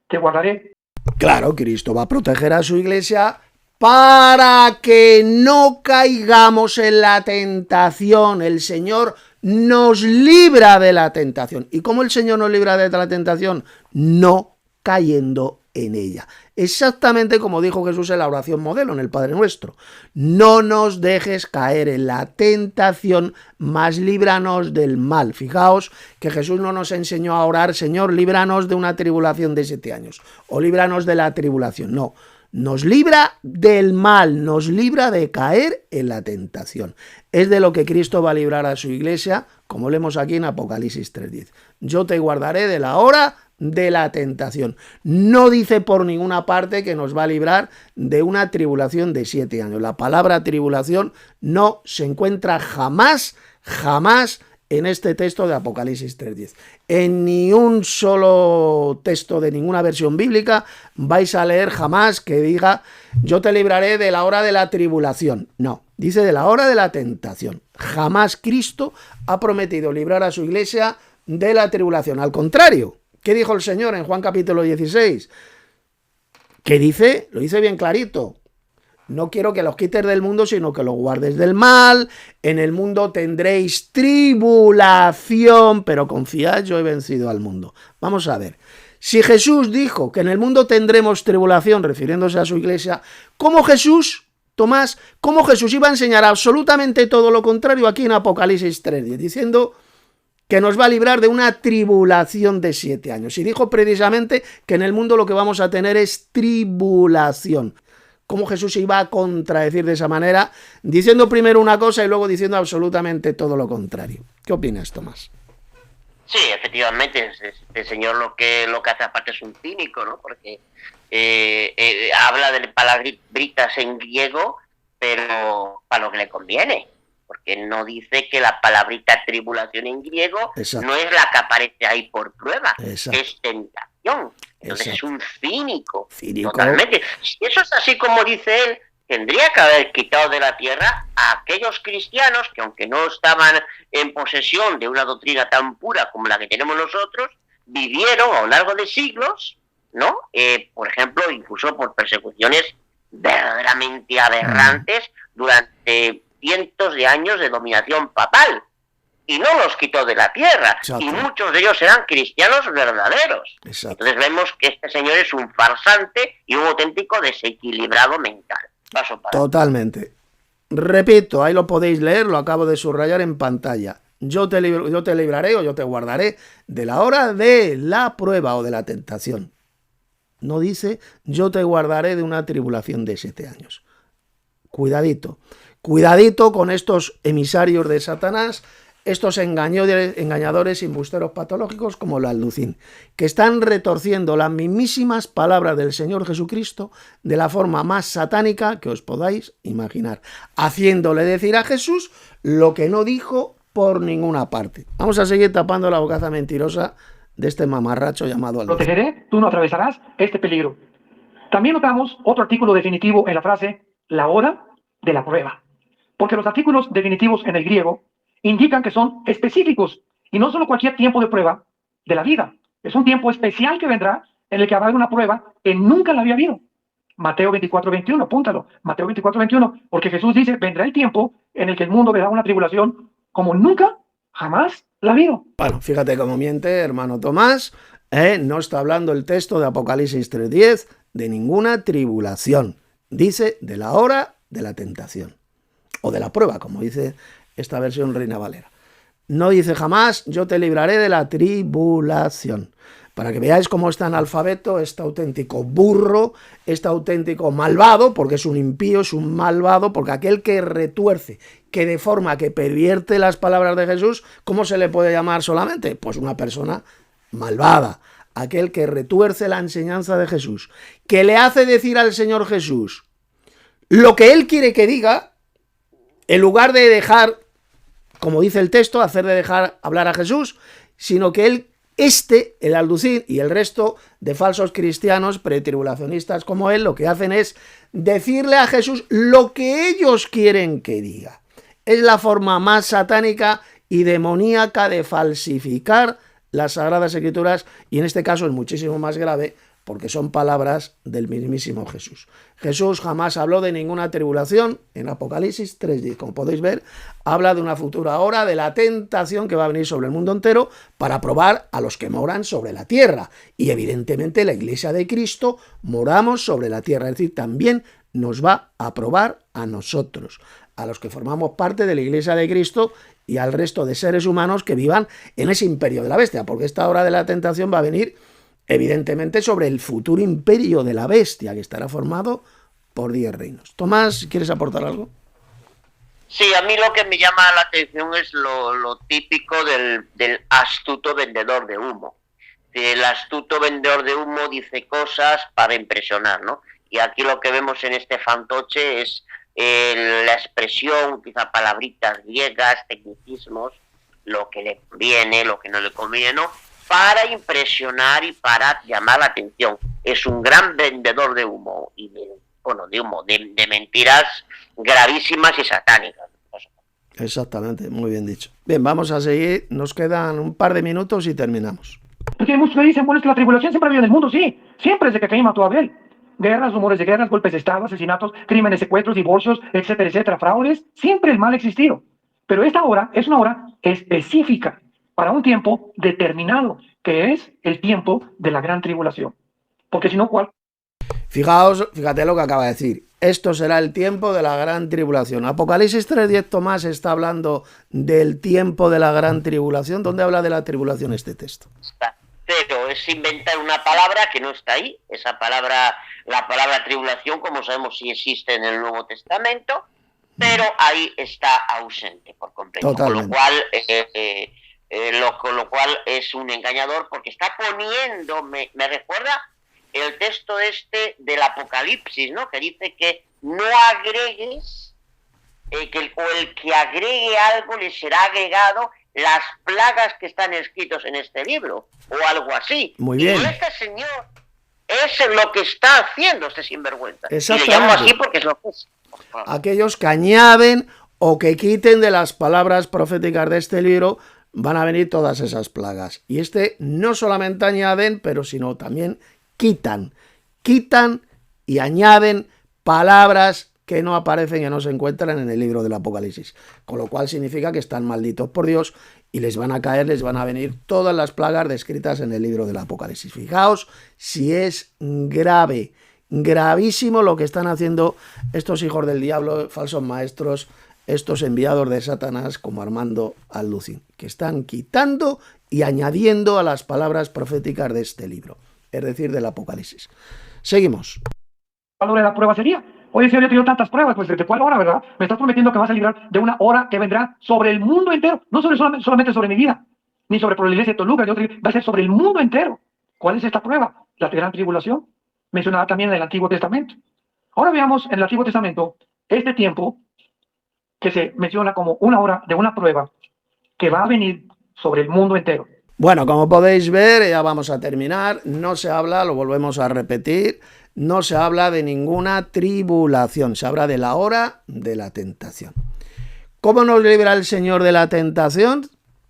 Te guardaré. Claro, Cristo va a proteger a su iglesia para que no caigamos en la tentación. El Señor nos libra de la tentación. ¿Y cómo el Señor nos libra de la tentación? No cayendo en ella. Exactamente como dijo Jesús en la oración modelo, en el Padre Nuestro. No nos dejes caer en la tentación, mas líbranos del mal. Fijaos que Jesús no nos enseñó a orar, Señor, líbranos de una tribulación de 7 años, o líbranos de la tribulación. No, nos libra del mal, nos libra de caer en la tentación. Es de lo que Cristo va a librar a su iglesia, como leemos aquí en Apocalipsis 3:10. Yo te guardaré de la hora de la tentación. No dice por ninguna parte que nos va a librar de una tribulación de 7 años. La palabra tribulación no se encuentra jamás en este texto de Apocalipsis 3:10. En ni un solo texto de ninguna versión bíblica vais a leer jamás que diga yo te libraré de la hora de la tribulación. No, dice de la hora de la tentación. Jamás Cristo ha prometido librar a su iglesia de la tribulación. Al contrario, ¿qué dijo el Señor en Juan capítulo 16? ¿Qué dice? Lo dice bien clarito. No quiero que los quites del mundo, sino que los guardes del mal. En el mundo tendréis tribulación, pero confiad, yo he vencido al mundo. Vamos a ver. Si Jesús dijo que en el mundo tendremos tribulación, refiriéndose a su iglesia, ¿cómo Jesús, Tomás, cómo Jesús iba a enseñar absolutamente todo lo contrario aquí en Apocalipsis 3:10, diciendo que nos va a librar de una tribulación de 7 años? Y dijo precisamente que en el mundo lo que vamos a tener es tribulación. ¿Cómo Jesús se iba a contradecir de esa manera, diciendo primero una cosa y luego diciendo absolutamente todo lo contrario? ¿Qué opinas, Tomás? Sí, efectivamente, este señor lo que hace aparte es un cínico, ¿no? Porque habla de palabritas en griego, pero para lo que le conviene. Porque no dice que la palabrita tribulación en griego no es la que aparece ahí por prueba, es tentación. Entonces es un cínico, totalmente. Si eso es así como dice él, tendría que haber quitado de la tierra a aquellos cristianos que, aunque no estaban en posesión de una doctrina tan pura como la que tenemos nosotros, vivieron a lo largo de siglos, ¿no? Por ejemplo, incluso por persecuciones verdaderamente aberrantes durante cientos de años de dominación papal, y no los quitó de la tierra. Exacto. Y muchos de ellos eran cristianos verdaderos. Exacto. Entonces vemos que este señor es un farsante y un auténtico desequilibrado mental. Paso para Totalmente. Repito, ahí lo podéis leer, lo acabo de subrayar en pantalla. Yo te libraré o yo te guardaré de la hora de la prueba o de la tentación. No dice yo te guardaré de una tribulación de 7 años. Cuidadito. Cuidadito con estos emisarios de Satanás, estos engañadores y embusteros patológicos como la Alducín, que están retorciendo las mismísimas palabras del Señor Jesucristo de la forma más satánica que os podáis imaginar, haciéndole decir a Jesús lo que no dijo por ninguna parte. Vamos a seguir tapando la bocaza mentirosa de este mamarracho llamado Alducín. Protegeré, tú no atravesarás este peligro. También notamos otro artículo definitivo en la frase la hora de la prueba. Porque los artículos definitivos en el griego indican que son específicos y no solo cualquier tiempo de prueba de la vida. Es un tiempo especial que vendrá en el que habrá una prueba que nunca la había habido. Mateo 24:21, apúntalo. Mateo 24:21, porque Jesús dice, vendrá el tiempo en el que el mundo verá una tribulación como nunca, jamás la ha habido. Bueno, fíjate cómo miente, hermano Tomás. No está hablando el texto de Apocalipsis 3:10 de ninguna tribulación. Dice de la hora de la tentación. O de la prueba, como dice esta versión Reina Valera. No dice jamás, yo te libraré de la tribulación. Para que veáis cómo está en alfabeto este auténtico burro, este auténtico malvado, porque es un impío, es un malvado, porque aquel que retuerce, que deforma, que pervierte las palabras de Jesús, ¿cómo se le puede llamar solamente? Pues una persona malvada. Aquel que retuerce la enseñanza de Jesús, que le hace decir al Señor Jesús lo que él quiere que diga, en lugar de dejar, como dice el texto, hacer de dejar hablar a Jesús, sino que él, el Alducín y el resto de falsos cristianos pretribulacionistas como él, lo que hacen es decirle a Jesús lo que ellos quieren que diga. Es la forma más satánica y demoníaca de falsificar las Sagradas Escrituras, y en este caso es muchísimo más grave porque son palabras del mismísimo Jesús. Jesús jamás habló de ninguna tribulación. En Apocalipsis 3:10, como podéis ver, habla de una futura hora de la tentación que va a venir sobre el mundo entero para probar a los que moran sobre la tierra. Y evidentemente la Iglesia de Cristo moramos sobre la tierra, es decir, también nos va a probar a nosotros, a los que formamos parte de la Iglesia de Cristo y al resto de seres humanos que vivan en ese imperio de la bestia, porque esta hora de la tentación va a venir evidentemente sobre el futuro imperio de la bestia, que estará formado por 10 reinos. Tomás, ¿quieres aportar algo? Sí, a mí lo que me llama la atención es lo típico del astuto vendedor de humo. El astuto vendedor de humo dice cosas para impresionar, ¿no? Y aquí lo que vemos en este fantoche es la expresión, utiliza palabritas griegas, tecnicismos, lo que le conviene, lo que no le conviene, ¿no? Para impresionar y para llamar la atención. Es un gran vendedor de humo, y de mentiras gravísimas y satánicas. Exactamente, muy bien dicho. Bien, vamos a seguir, nos quedan un par de minutos y terminamos. Porque hay muchos que dicen, bueno, es que la tribulación siempre ha habido en el mundo, sí, siempre desde que Caín mató a Abel. Guerras, rumores de guerras, golpes de estado, asesinatos, crímenes, secuestros, divorcios, etcétera, etcétera, fraudes, siempre el mal ha existido. Pero esta hora es una hora específica para un tiempo determinado, que es el tiempo de la gran tribulación. Porque si no, ¿cuál? Fíjate lo que acaba de decir. Esto será el tiempo de la gran tribulación. Apocalipsis 3:10, Tomás está hablando del tiempo de la gran tribulación. ¿Dónde habla de la tribulación este texto? Pero es inventar una palabra que no está ahí. Esa palabra, la palabra tribulación, como sabemos, sí existe en el Nuevo Testamento, pero ahí está ausente por completo. Totalmente. Con lo cual es un engañador, porque está poniendo, me recuerda el texto este del Apocalipsis, ¿no? Que dice que no agregues, el que agregue algo le será agregado las plagas que están escritos en este libro, o algo así. Muy bien. Y este señor es lo que está haciendo este sinvergüenza. Y le llamo así porque es lo que es. Aquellos que añaden o que quiten de las palabras proféticas de este libro, van a venir todas esas plagas. Y este no solamente añaden, pero sino también quitan y añaden palabras que no aparecen, que no se encuentran en el libro del Apocalipsis. Con lo cual significa que están malditos por Dios y les van a caer, les van a venir todas las plagas descritas en el libro del Apocalipsis. Fijaos si es grave, gravísimo lo que están haciendo estos hijos del diablo, falsos maestros, estos enviados de Satanás como Armando Alducín, que están quitando y añadiendo a las palabras proféticas de este libro, es decir, del Apocalipsis. Seguimos. ¿Cuál hora de la prueba sería? Oye, Señor, yo te dio tantas pruebas, pues ¿de cuál hora, verdad? Me estás prometiendo que vas a librar de una hora que vendrá sobre el mundo entero, no solamente sobre mi vida, ni sobre por la iglesia de Toluca, va a ser sobre el mundo entero. ¿Cuál es esta prueba? La gran tribulación, mencionada también en el Antiguo Testamento. Ahora veamos en el Antiguo Testamento este tiempo que se menciona como una hora de una prueba que va a venir sobre el mundo entero. Bueno, como podéis ver, ya vamos a terminar. No se habla, lo volvemos a repetir, no se habla de ninguna tribulación, se habla de la hora de la tentación. ¿Cómo nos libra el Señor de la tentación?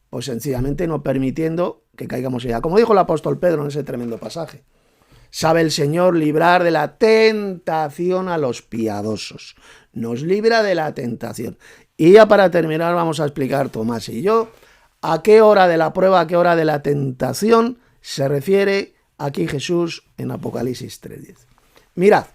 Pues sencillamente no permitiendo que caigamos en ella. Como dijo el apóstol Pedro en ese tremendo pasaje, sabe el Señor librar de la tentación a los piadosos. Nos libra de la tentación. Y ya para terminar vamos a explicar Tomás y yo a qué hora de la prueba, a qué hora de la tentación se refiere aquí Jesús en Apocalipsis 3:10. Mirad,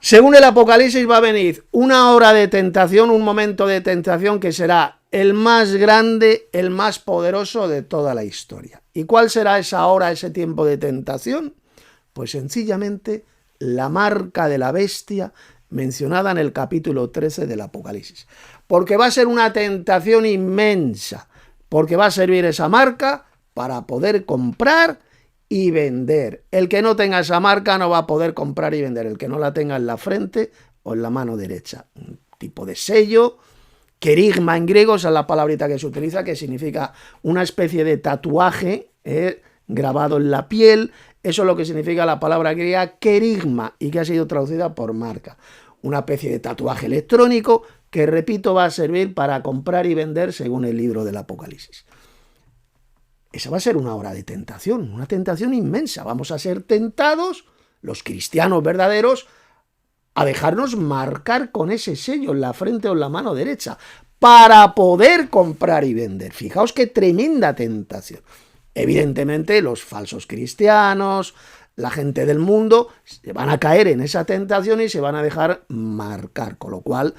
según el Apocalipsis va a venir una hora de tentación, un momento de tentación que será el más grande, el más poderoso de toda la historia. ¿Y cuál será esa hora, ese tiempo de tentación? Pues sencillamente la marca de la bestia mencionada en el capítulo 13 del Apocalipsis. Porque va a ser una tentación inmensa, porque va a servir esa marca para poder comprar y vender. El que no tenga esa marca no va a poder comprar y vender. El que no la tenga en la frente o en la mano derecha. Un tipo de sello, querigma en griego, esa es la palabrita que se utiliza, que significa una especie de tatuaje grabado en la piel. Eso es lo que significa la palabra griega querigma y que ha sido traducida por marca. Una especie de tatuaje electrónico que, repito, va a servir para comprar y vender según el libro del Apocalipsis. Esa va a ser una hora de tentación, una tentación inmensa. Vamos a ser tentados, los cristianos verdaderos, a dejarnos marcar con ese sello en la frente o en la mano derecha para poder comprar y vender. Fijaos qué tremenda tentación. Evidentemente, los falsos cristianos, la gente del mundo, se van a caer en esa tentación y se van a dejar marcar, con lo cual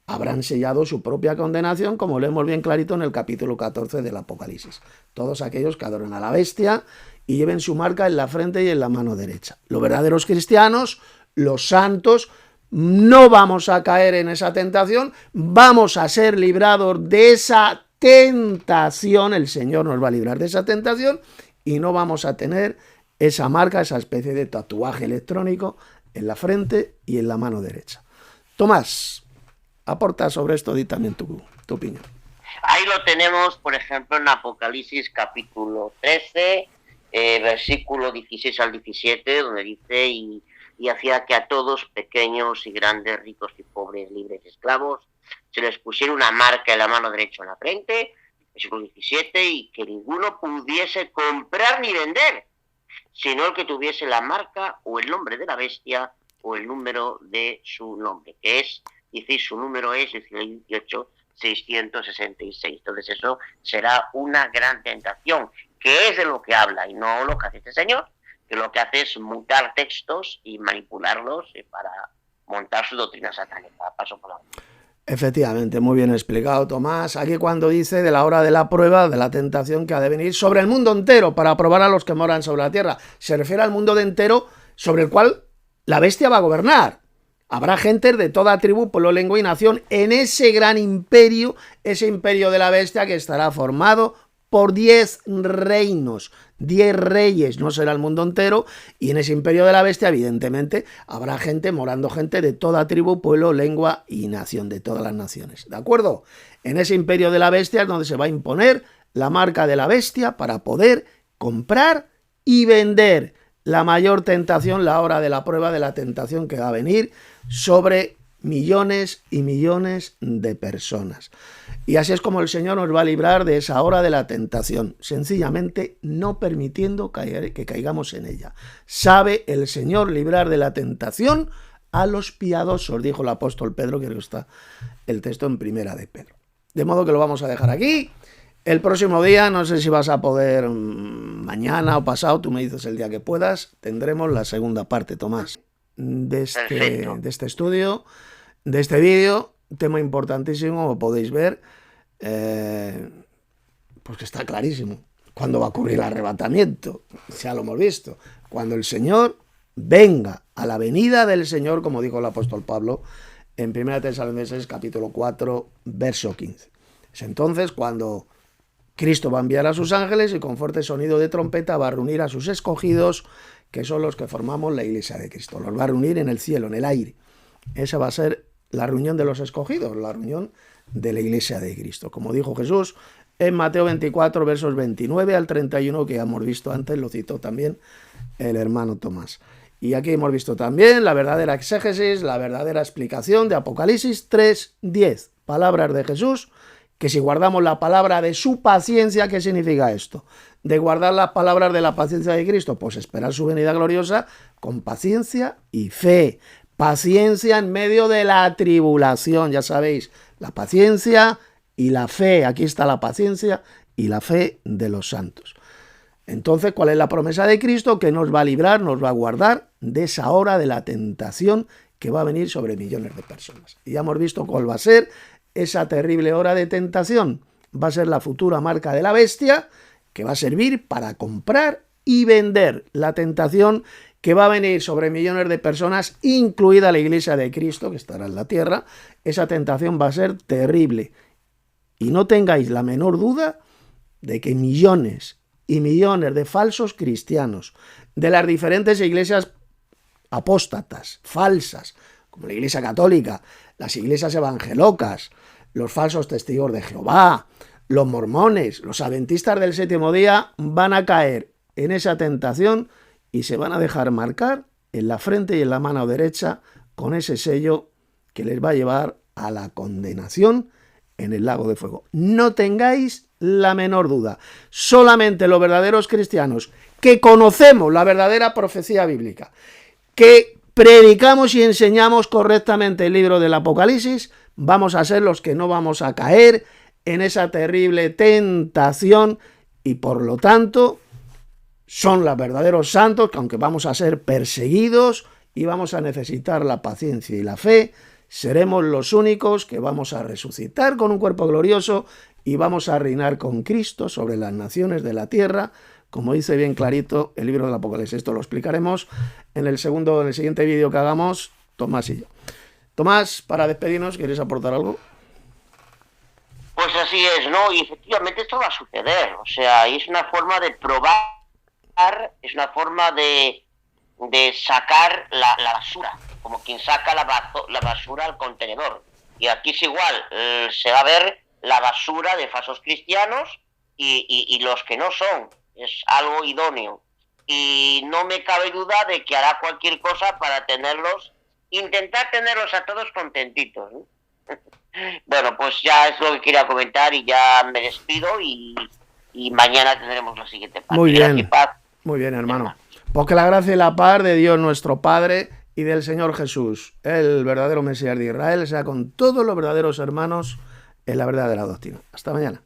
habrán sellado su propia condenación, como leemos bien clarito en el capítulo 14 del Apocalipsis. Todos aquellos que adoren a la bestia y lleven su marca en la frente y en la mano derecha. Los verdaderos cristianos, los santos, no vamos a caer en esa tentación, vamos a ser librados de esa tentación, el Señor nos va a librar de esa tentación y no vamos a tener esa marca, esa especie de tatuaje electrónico en la frente y en la mano derecha. Tomás, aporta sobre esto, di también tu opinión. Ahí lo tenemos, por ejemplo, en Apocalipsis capítulo 13, versículo 16 al 17, donde dice, y hacía que a todos, pequeños y grandes, ricos y pobres, libres y esclavos, se les pusiera una marca en la mano derecha o en la frente, versículo 17, y que ninguno pudiese comprar ni vender, sino el que tuviese la marca o el nombre de la bestia o el número de su nombre, que es, dice, su número es 18,666. Entonces eso será una gran tentación, que es de lo que habla y no lo que hace este señor, que lo que hace es mutar textos y manipularlos para montar su doctrina satánica. Paso por la hora. Efectivamente, muy bien explicado, Tomás. Aquí cuando dice de la hora de la prueba, de la tentación que ha de venir sobre el mundo entero para probar a los que moran sobre la tierra. Se refiere al mundo entero sobre el cual la bestia va a gobernar. Habrá gentes de toda tribu, pueblo, lengua y nación en ese gran imperio, ese imperio de la bestia que estará formado por 10 reinos, 10 reyes, no será el mundo entero, y en ese imperio de la bestia, evidentemente, habrá gente, morando gente de toda tribu, pueblo, lengua y nación, de todas las naciones, ¿de acuerdo? En ese imperio de la bestia es donde se va a imponer la marca de la bestia para poder comprar y vender. La mayor tentación, la hora de la prueba de la tentación que va a venir sobre millones y millones de personas. Y así es como el Señor nos va a librar de esa hora de la tentación, sencillamente no permitiendo que caigamos en ella. Sabe el Señor librar de la tentación a los piadosos, dijo el apóstol Pedro, que está el texto en Primera de Pedro. De modo que lo vamos a dejar aquí. El próximo día, no sé si vas a poder mañana o pasado, tú me dices el día que puedas, tendremos la segunda parte, Tomás, de este estudio, de este vídeo. Tema importantísimo, como podéis ver, pues que está clarísimo. ¿Cuándo va a ocurrir el arrebatamiento? Ya lo hemos visto. Cuando el Señor venga, a la venida del Señor, como dijo el apóstol Pablo en 1 Tesalonicenses capítulo 4, verso 15. Es entonces cuando Cristo va a enviar a sus ángeles y con fuerte sonido de trompeta va a reunir a sus escogidos, que son los que formamos la iglesia de Cristo. Los va a reunir en el cielo, en el aire. Esa va a ser la reunión de los escogidos, la reunión de la iglesia de Cristo. Como dijo Jesús en Mateo 24, versos 29 al 31, que ya hemos visto antes, lo citó también el hermano Tomás. Y aquí hemos visto también la verdadera exégesis, la verdadera explicación de Apocalipsis 3:10. Palabras de Jesús, que si guardamos la palabra de su paciencia, ¿qué significa esto? De guardar las palabras de la paciencia de Cristo, pues esperar su venida gloriosa con paciencia y fe. Paciencia en medio de la tribulación, ya sabéis, la paciencia y la fe. Aquí está la paciencia y la fe de los santos. Entonces, ¿cuál es la promesa de Cristo? Que nos va a librar, nos va a guardar de esa hora de la tentación que va a venir sobre millones de personas. Y ya hemos visto cuál va a ser esa terrible hora de tentación. Va a ser la futura marca de la bestia, que va a servir para comprar y vender. La tentación que va a venir sobre millones de personas, incluida la Iglesia de Cristo, que estará en la tierra. Esa tentación va a ser terrible. Y no tengáis la menor duda de que millones y millones de falsos cristianos de las diferentes iglesias apóstatas, falsas, como la Iglesia Católica, las iglesias evangelocas, los falsos testigos de Jehová, los mormones, los adventistas del séptimo día, van a caer en esa tentación y se van a dejar marcar en la frente y en la mano derecha con ese sello que les va a llevar a la condenación en el lago de fuego. No tengáis la menor duda. Solamente los verdaderos cristianos que conocemos la verdadera profecía bíblica, que predicamos y enseñamos correctamente el libro del Apocalipsis, vamos a ser los que no vamos a caer en esa terrible tentación y por lo tanto son los verdaderos santos que aunque vamos a ser perseguidos y vamos a necesitar la paciencia y la fe, seremos los únicos que vamos a resucitar con un cuerpo glorioso y vamos a reinar con Cristo sobre las naciones de la tierra, como dice bien clarito el libro del Apocalipsis. Esto lo explicaremos en el siguiente vídeo que hagamos, Tomás y yo. Tomás, para despedirnos, ¿quieres aportar algo? Pues así es, ¿no? Y efectivamente esto va a suceder. O sea, es una forma de probar, es una forma de sacar la basura, como quien saca la basura al contenedor. Y aquí es igual, se va a ver la basura de falsos cristianos y los que no son. Es algo idóneo. Y no me cabe duda de que hará cualquier cosa para intentar tenerlos a todos contentitos, ¿no? Bueno, pues ya es lo que quería comentar y ya me despido y mañana tendremos la siguiente parte. Muy bien, muy bien, hermano. Porque la gracia y la paz de Dios nuestro Padre y del Señor Jesús, el verdadero Mesías de Israel, sea con todos los verdaderos hermanos en la verdad de la doctrina. Hasta mañana.